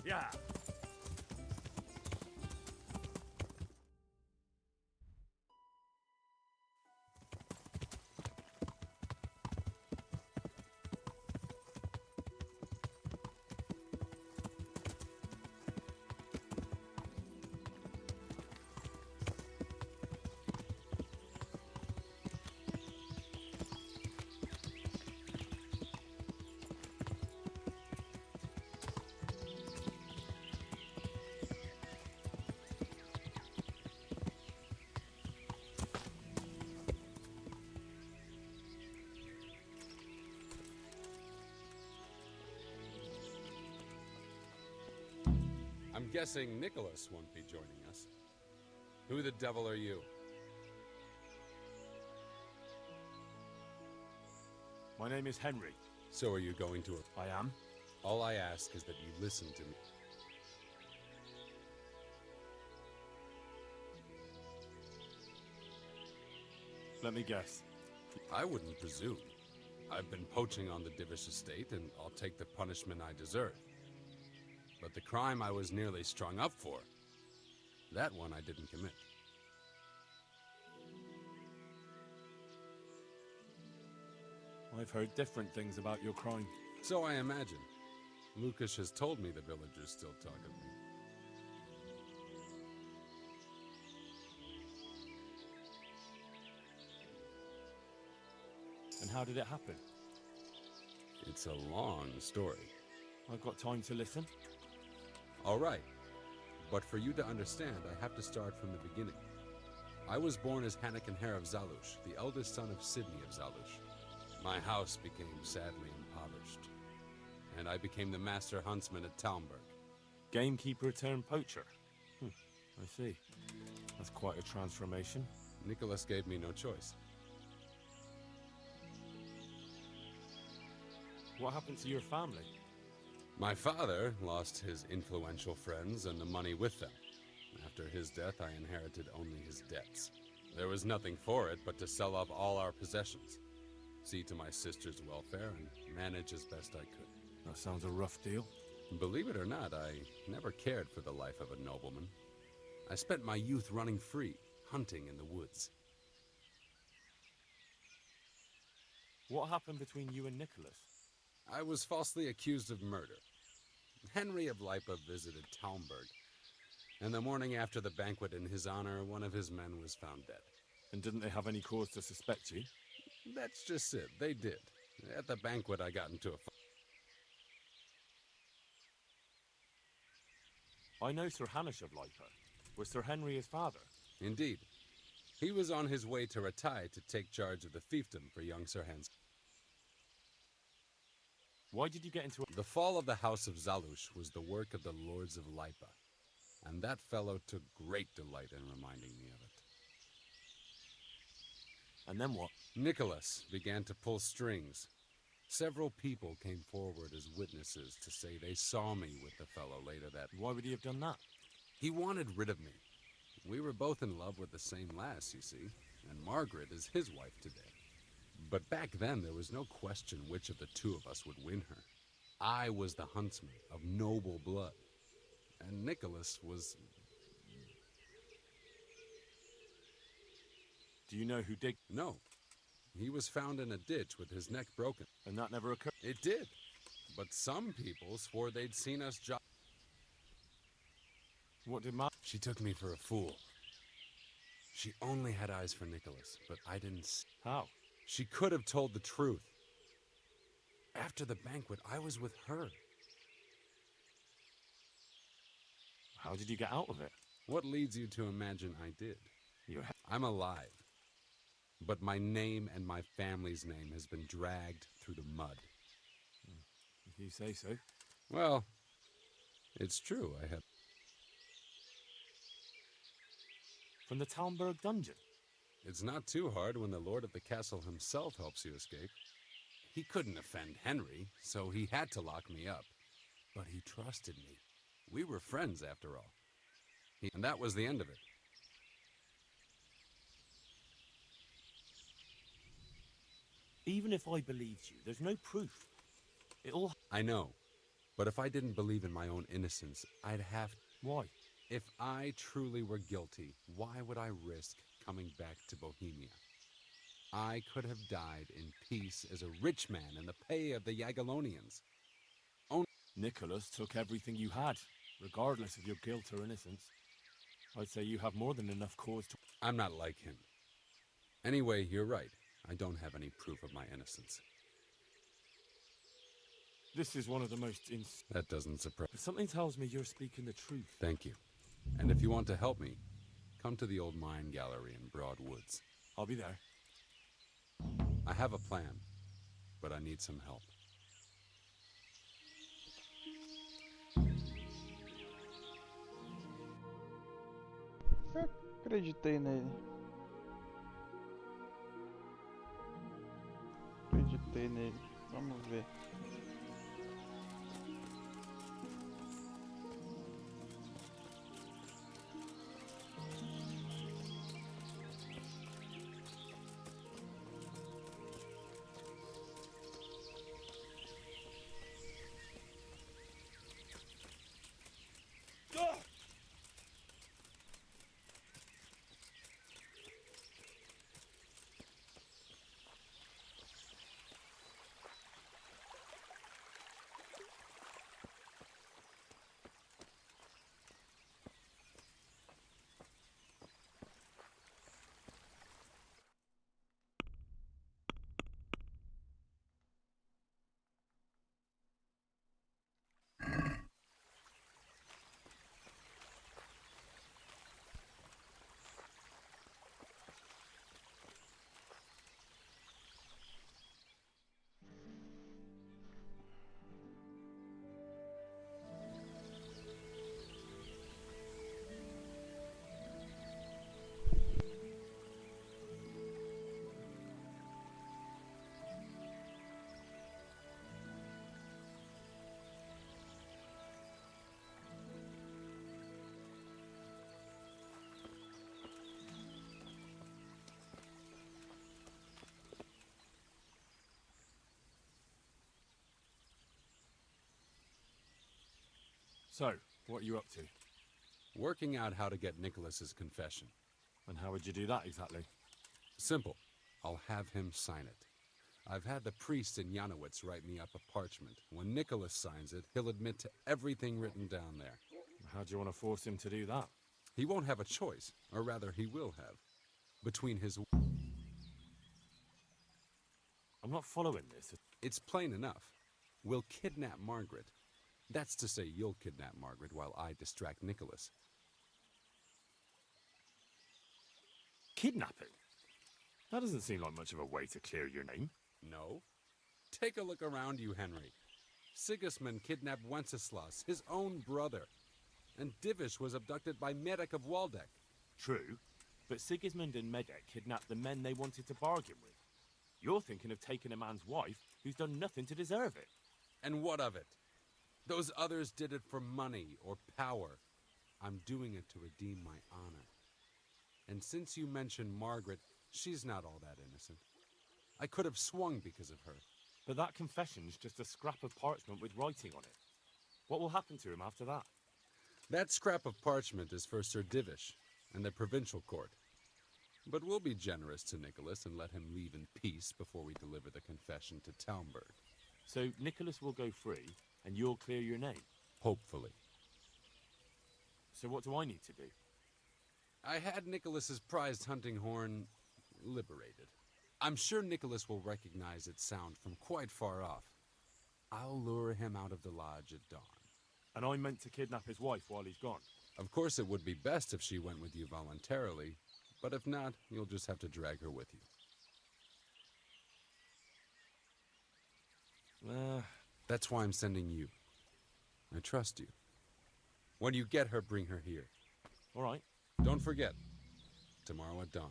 Yeah. I'm guessing Nicholas won't be joining us. Who the devil are you? My name is Henry. So are you going to... I am. All I ask is that you listen to me. Let me guess. I wouldn't presume. I've been poaching on the Divish estate, and I'll take the punishment I deserve. But the crime I was nearly strung up for, that one I didn't commit. I've heard different things about your crime. So I imagine. Lucas has told me the villagers still talk of me. And how did it happen? It's a long story. I've got time to listen. All right. But for you to understand, I have to start from the beginning. I was born as Hannikin Hare of Zalush, the eldest son of Sidney of Zalush. My house became sadly impoverished, and I became the master huntsman at Talmberg. Gamekeeper turned poacher. I see. That's quite a transformation. Nicholas gave me no choice. What happened to your family? My father lost his influential friends and the money with them. After his death, I inherited only his debts. There was nothing for it but to sell off all our possessions, see to my sister's welfare, and manage as best I could. That sounds a rough deal. Believe it or not, I never cared for the life of a nobleman. I spent my youth running free, hunting in the woods. What happened between you and Nicholas? I was falsely accused of murder. Henry of Lipa visited Talmberg, and the morning after the banquet in his honor, one of his men was found dead. And didn't they have any cause to suspect you? That's just it. They did. At the banquet, I got into a fight. I know Sir Hanish of Lipa. Was Sir Henry his father? Indeed. He was on his way to Ratai to take charge of the fiefdom for young Sir Hans. Why did you get into The fall of the House of Zalush was the work of the Lords of Lipa, and that fellow took great delight in reminding me of it. And then what? Nicholas began to pull strings. Several people came forward as witnesses to say they saw me with the fellow later that... Why would he have done that? He wanted rid of me. We were both in love with the same lass, you see, and Margaret is his wife today. But back then, there was no question which of the two of us would win her. I was the huntsman of noble blood, and Nicholas was... Do you know who did? No. He was found in a ditch with his neck broken. And that never occurred? It did. But some people swore they'd seen us What did She took me for a fool. She only had eyes for Nicholas, but I didn't see. How? She could have told the truth. After the banquet, I was with her. How did you get out of it? What leads you to imagine I did? I'm alive. But my name and my family's name has been dragged through the mud. If you say so. Well, it's true, I have... From the Talmberg dungeon? It's not too hard when the lord of the castle himself helps you escape. He couldn't offend Henry, so he had to lock me up. But he trusted me. We were friends, after all. And that was the end of it. Even if I believed you, there's no proof. It all... I know. But if I didn't believe in my own innocence, I'd have... Why? If I truly were guilty, why would I risk coming back to Bohemia? I could have died in peace as a rich man in the pay of the Jagiellonians. Nicholas took everything you had, regardless of your guilt or innocence. I'd say you have more than enough cause to... I'm not like him. Anyway, you're right. I don't have any proof of my innocence. This is one of the most That doesn't surprise... But something tells me you're speaking the truth. Thank you. And if you want to help me, come to the old mine gallery in Broadwoods. I'll be there. I have a plan, but I need some help. Acreditei nele. Acreditei nele. Vamos ver. So, what are you up to? Working out how to get Nicholas's confession. And how would you do that exactly? Simple. I'll have him sign it. I've had the priest in Janowitz write me up a parchment. When Nicholas signs it, he'll admit to everything written down there. How do you want to force him to do that? He won't have a choice, or rather he will have. Between his... I'm not following this. It's plain enough. We'll kidnap Margaret. That's to say you'll kidnap Margaret while I distract Nicholas. Kidnapping? That doesn't seem like much of a way to clear your name. No? Take a look around you, Henry. Sigismund kidnapped Wenceslas, his own brother. And Divish was abducted by Medek of Waldeck. True, but Sigismund and Medek kidnapped the men they wanted to bargain with. You're thinking of taking a man's wife who's done nothing to deserve it. And what of it? Those others did it for money or power. I'm doing it to redeem my honor. And since you mentioned Margaret, she's not all that innocent. I could have swung because of her. But that confession's just a scrap of parchment with writing on it. What will happen to him after that? That scrap of parchment is for Sir Divish and the provincial court. But we'll be generous to Nicholas and let him leave in peace before we deliver the confession to Talmberg. So Nicholas will go free, and you'll clear your name? Hopefully. So what do I need to do? I had Nicholas's prized hunting horn liberated. I'm sure Nicholas will recognize its sound from quite far off. I'll lure him out of the lodge at dawn. And I'm meant to kidnap his wife while he's gone? Of course it would be best if she went with you voluntarily, but if not, you'll just have to drag her with you. That's why I'm sending you. I trust you. When you get her, bring her here. All right. Don't forget, tomorrow at dawn.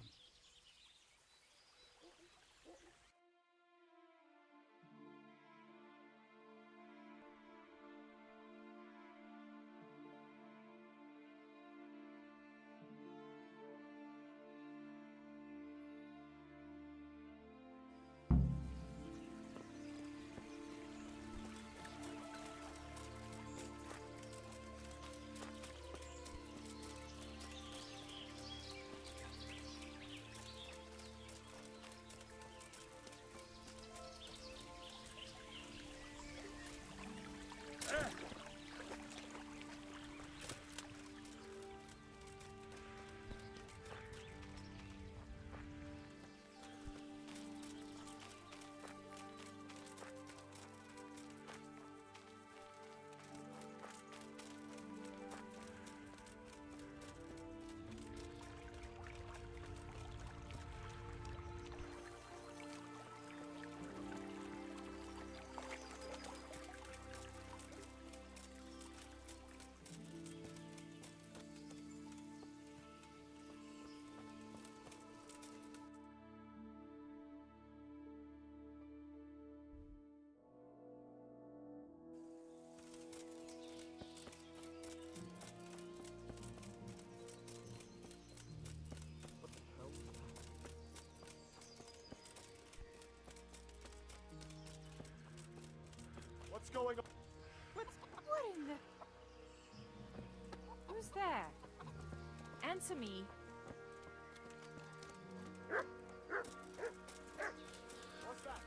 What's going on? What in the... Who's there? Answer me. What's that?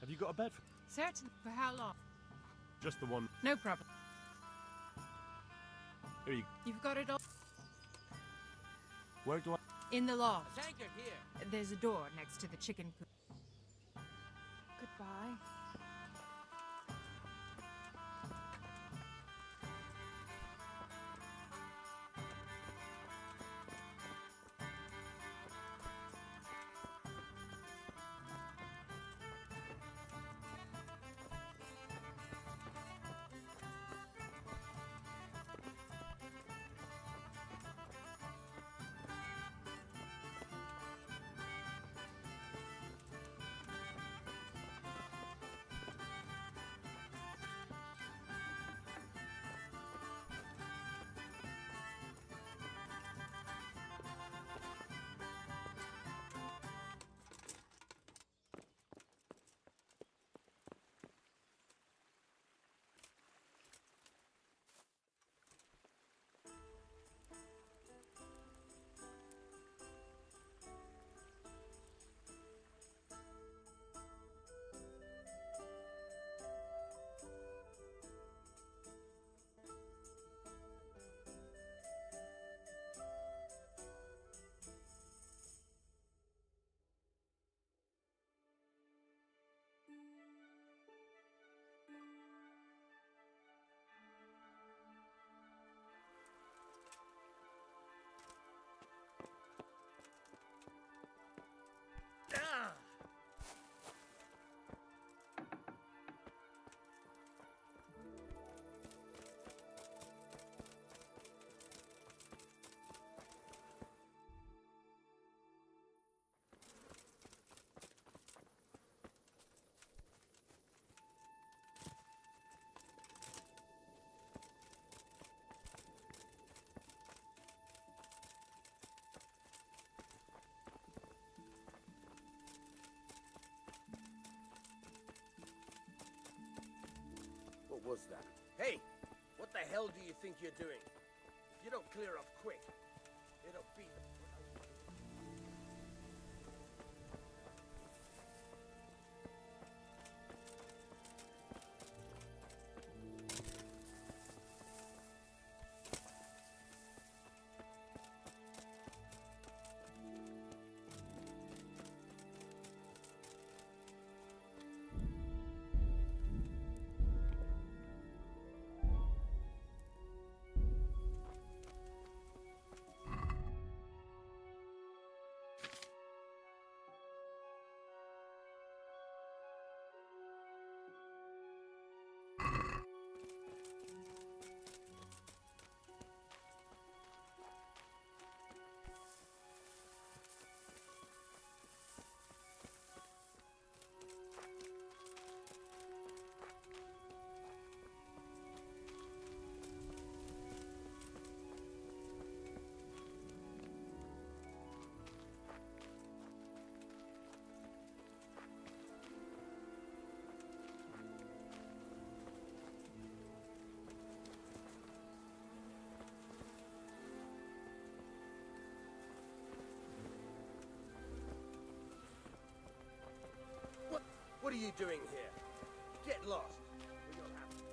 Have you got a bed for... Certain. For how long? Just the one. No problem. Here you... You've got it all Where do I... in the loft. Tanker here. There's a door next to the chicken coop. Goodbye. What was that? Hey! What the hell do you think you're doing? If you don't clear up quick, it'll be... What are you doing here? Get lost. We don't have to.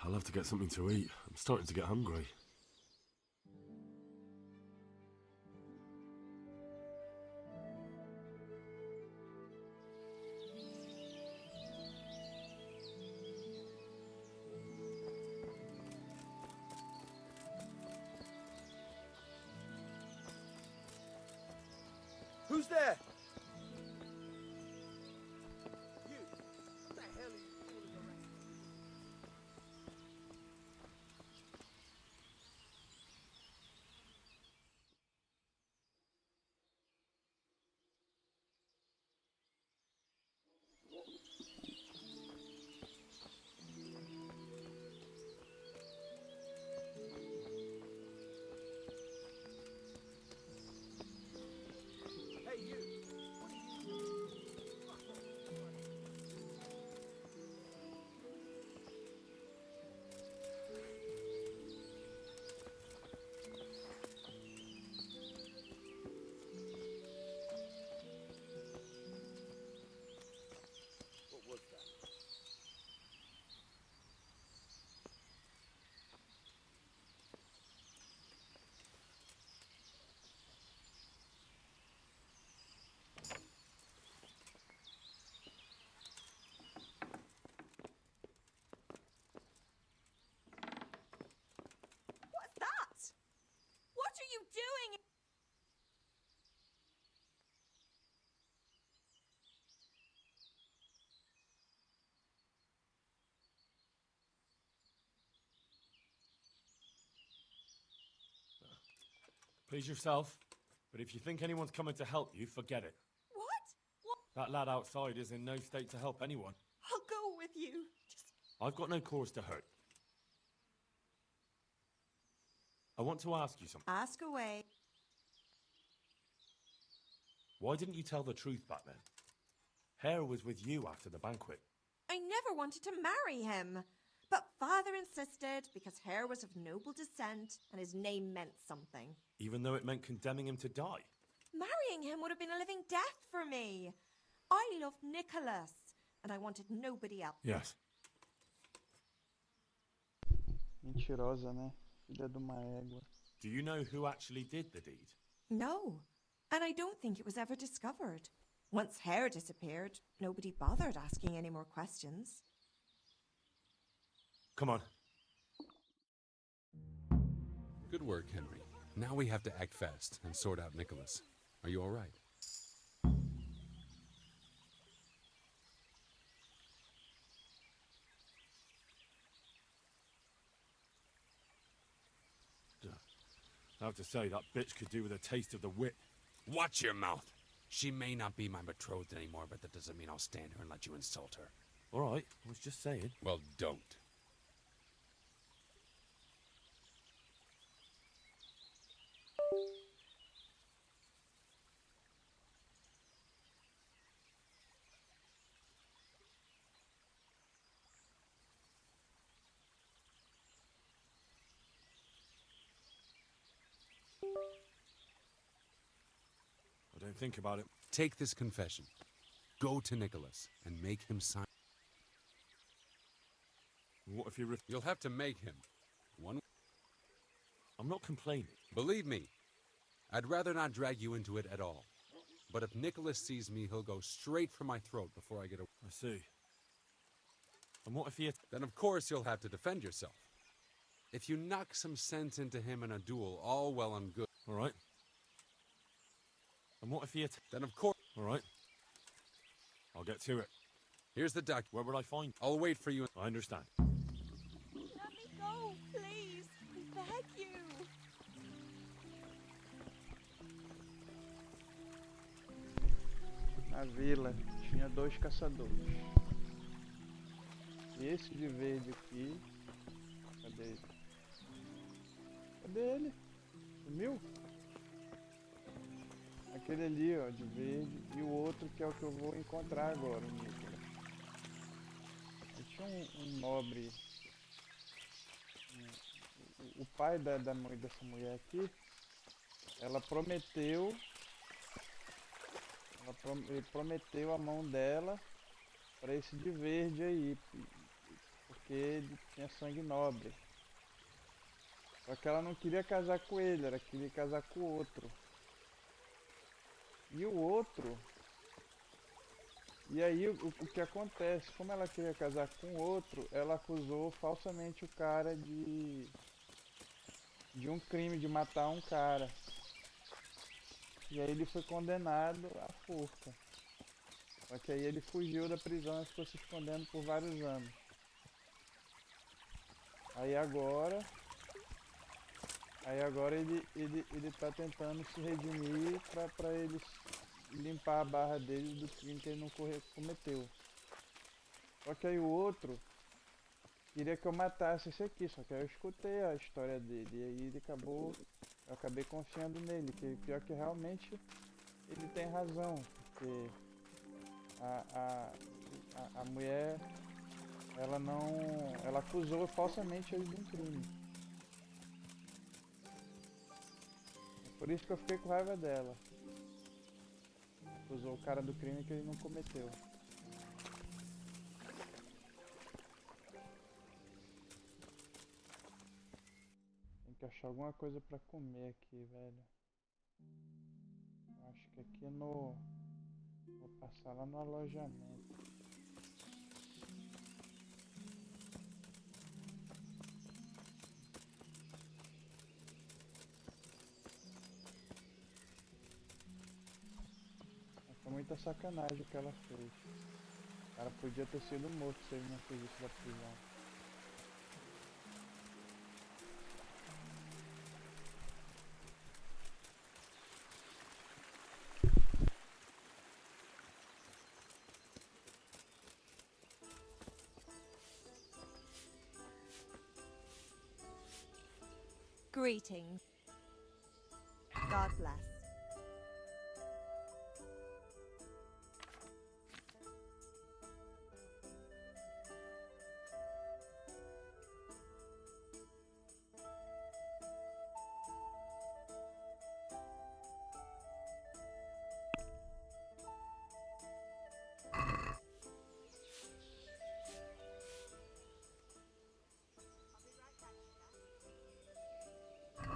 I'll have to get something to eat. I'm starting to get hungry. Who's there? You. What the hell are you fooling around? Hey, you. What are you doing? Fuck off, buddy. What was that? What's that? What are you doing? Please yourself, but if you think anyone's coming to help you, forget it. What? That lad outside is in no state to help anyone. I'll go with you. I've got no cause to hurt. I want to ask you something. Ask away. Why didn't you tell the truth back then? Hare was with you after the banquet. I never wanted to marry him. But father insisted because Hare was of noble descent and his name meant something. Even though it meant condemning him to die. Marrying him would have been a living death for me. I loved Nicholas, and I wanted nobody else. Yes. Mentirosa, né? Filha de uma égua. Do you know who actually did the deed? No, and I don't think it was ever discovered. Once Hare disappeared, nobody bothered asking any more questions. Come on. Good work, Henry. Now we have to act fast and sort out Nicholas. Are you all right? I have to say, that bitch could do with a taste of the whip. Watch your mouth. She may not be my betrothed anymore, but that doesn't mean I'll stand here and let you insult her. All right, I was just saying. Well, don't. I don't think about it. Take this confession. Go to Nicholas and make him sign. What if You'll have to make him. I'm not complaining. Believe me, I'd rather not drag you into it at all. But if Nicholas sees me, he'll go straight for my throat before I get away. I see. And what if he... Then of course you'll have to defend yourself. If you knock some sense into him in a duel, all well and good. All right. And what if he... Then of course... All right. I'll get to it. Here's the doc. Where would I find... I'll wait for you. I understand. Let me go, please. I beg you. Na vila tinha 2 caçadores. E esse de verde aqui. Cadê ele? Cadê ele? Sumiu? Aquele ali, ó, de verde. E o outro que é o que eu vou encontrar agora, o Nicholas. E tinha um nobre. O pai dessa mulher aqui. Ela prometeu. Ele prometeu a mão dela para esse de verde aí, porque porque ele tinha sangue nobre. Só que ela não queria casar com ele, ela queria casar com o outro. E o outro... E aí o que acontece, como ela queria casar com o outro, ela acusou falsamente o cara de um crime, de matar um cara. E aí ele foi condenado à forca. Só que aí ele fugiu da prisão e ficou se escondendo por vários anos. Aí agora ele tá tentando se redimir pra ele limpar a barra dele do crime que ele não cometeu. Só que aí o outro queria que eu matasse esse aqui, só que aí eu escutei a história dele e aí eu acabei confiando nele, que pior que realmente ele tem razão, porque a mulher, ela acusou falsamente ele de um crime. É por isso que eu fiquei com raiva dela. Acusou o cara do crime que ele não cometeu. Tem que achar alguma coisa pra comer aqui, velho. Acho que aqui no... Vou passar lá no alojamento. Foi muita sacanagem o que ela fez. O cara podia ter sido morto se ele não fez isso da prisão. Greetings. God bless.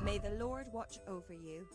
May the Lord watch over you.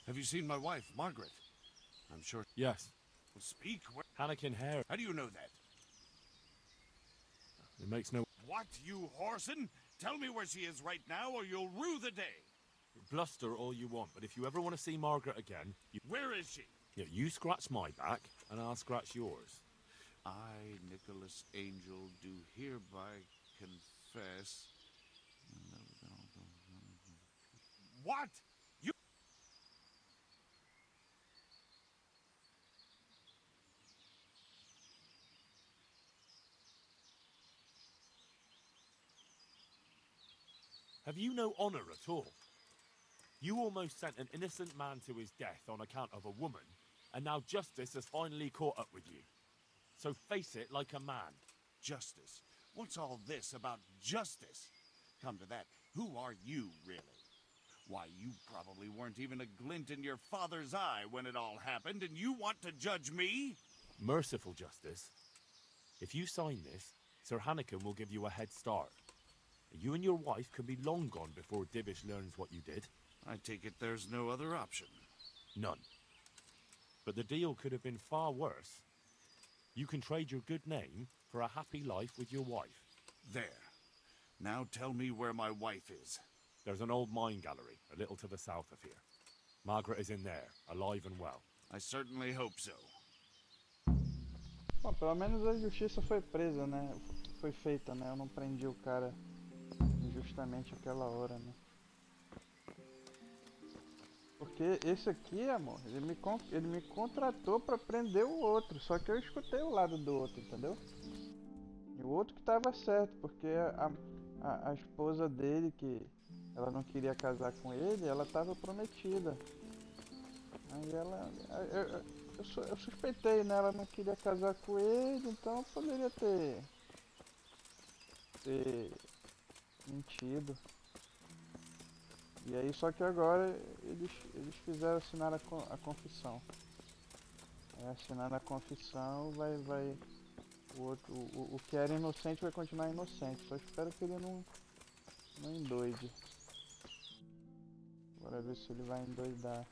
Have you seen my wife, Margaret? I'm sure... Yes. Well, speak. Hannikin Hare. How do you know that? It makes no... What, you whoreson? Tell me where she is right now or you'll rue the day. Bluster all you want, but if you ever want to see Margaret again... Where is she? You scratch my back, and I'll scratch yours. I, Nicholas Angel, do hereby confess... What? You... Have you no honor at all? You almost sent an innocent man to his death on account of a woman, and now justice has finally caught up with you. So face it like a man. Justice? What's all this about justice? Come to that, who are you, really? Why, you probably weren't even a glint in your father's eye when it all happened, and you want to judge me? Merciful justice. If you sign this, Sir Hannikin will give you a head start. You and your wife can be long gone before Divish learns what you did. I take it there's no other option. None. But the deal could have been far worse. You can trade your good name for a happy life with your wife. There. Now tell me where my wife is. There's an old mine gallery, a little to the south of here. Margaret is in there, alive and well. I certainly hope so. Bom, pelo menos a justiça foi presa, né? Foi feita, né? Eu não prendi o cara justamente aquela hora, né? Porque esse aqui, amor, ele me contratou pra prender o outro, só que eu escutei o lado do outro, entendeu? E o outro que tava certo, porque a esposa dele, que ela não queria casar com ele, ela tava prometida. Aí ela... Eu suspeitei, né? Ela não queria casar com ele, então poderia ter mentido. E aí, só que agora eles fizeram assinar a confissão. Aí, assinando a confissão, o que era inocente vai continuar inocente. Só espero que ele não endoide. Bora ver se ele vai endoidar.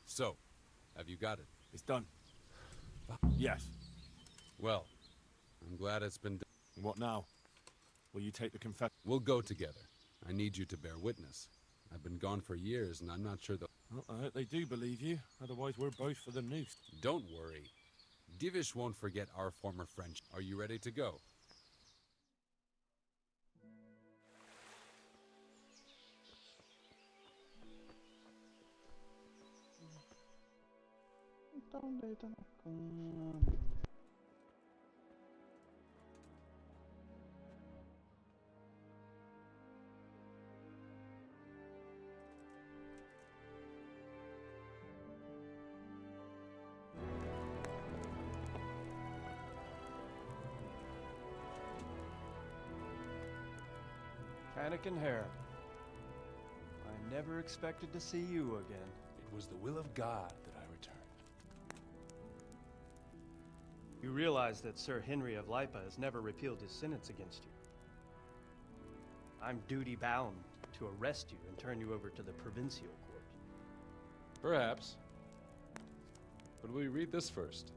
So, have you got it? It's done. Yes. Well, I'm glad it's been done. What now? Will you take the confession? We'll go together. I need you to bear witness. I've been gone for years, and I'm not sure that... Well, I hope they do believe you. Otherwise, we're both for the noose. Don't worry. Divish won't forget our former friendship. Are you ready to go? Então deita na cama. Anakin Hare, I never expected to see you again. It was the will of God that I returned. You realize that Sir Henry of Lipa has never repealed his sentence against you. I'm duty-bound to arrest you and turn you over to the provincial court. Perhaps. But will you read this first?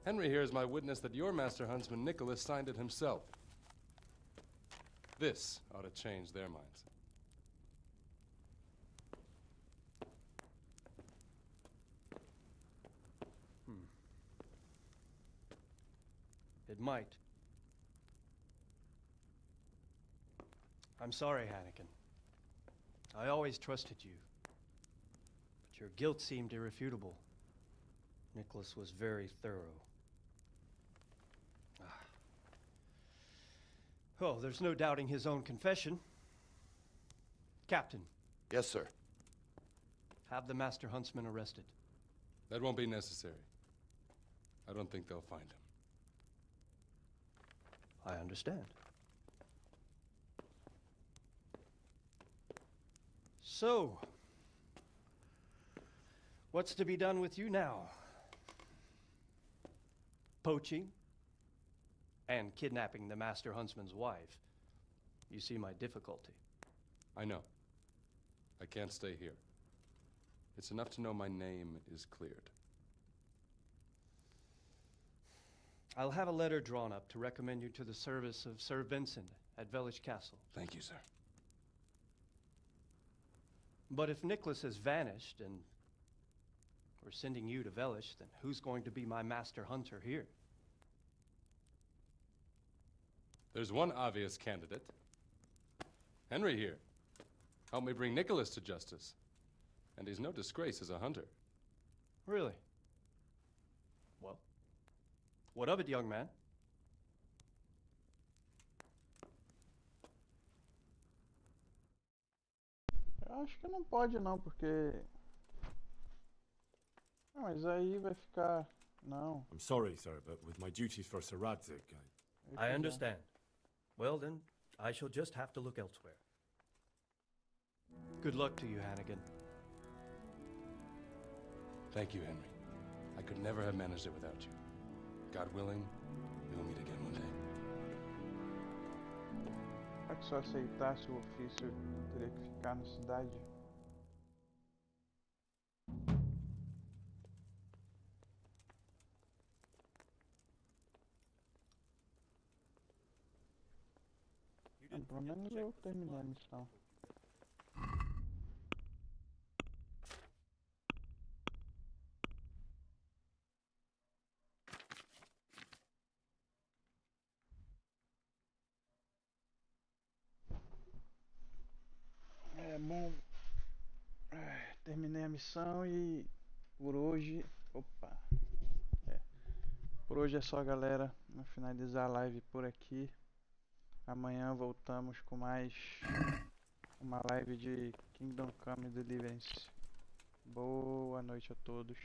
Henry here is my witness that your master huntsman Nicholas signed it himself. This ought to change their minds. It might. I'm sorry, Anakin. I always trusted you. But your guilt seemed irrefutable. Nicholas was very thorough. Oh, there's no doubting his own confession. Captain. Yes, sir. Have the Master Huntsman arrested. That won't be necessary. I don't think they'll find him. I understand. So, what's to be done with you now? Poaching and kidnapping the Master Huntsman's wife. You see my difficulty. I know. I can't stay here. It's enough to know my name is cleared. I'll have a letter drawn up to recommend you to the service of Sir Vincent at Vellish Castle. Thank you, sir. But if Nicholas has vanished and we're sending you to Vellish, then who's going to be my master hunter here? There's one obvious candidate. Henry here. Help me bring Nicholas to justice. And he's no disgrace as a hunter. Really? Well, what of it, young man? Eu acho que não pode não, porque... Ah, mas aí vai ficar... Não. I'm sorry, sir, but with my duties for Sir Radzig, I understand. Well then, I shall just have to look elsewhere. Good luck to you, Hannigan. Thank you, Henry. I could never have managed it without you. God willing, we will meet again one day. Será que se eu aceitasse o ofício, eu teria que ficar na cidade? Pelo menos eu terminei a missão. É bom. Terminei a missão e por hoje. Opa! Por hoje é só, galera. Vou finalizar a live por aqui. Amanhã voltamos com mais uma live de Kingdom Come Deliverance. Boa noite a todos.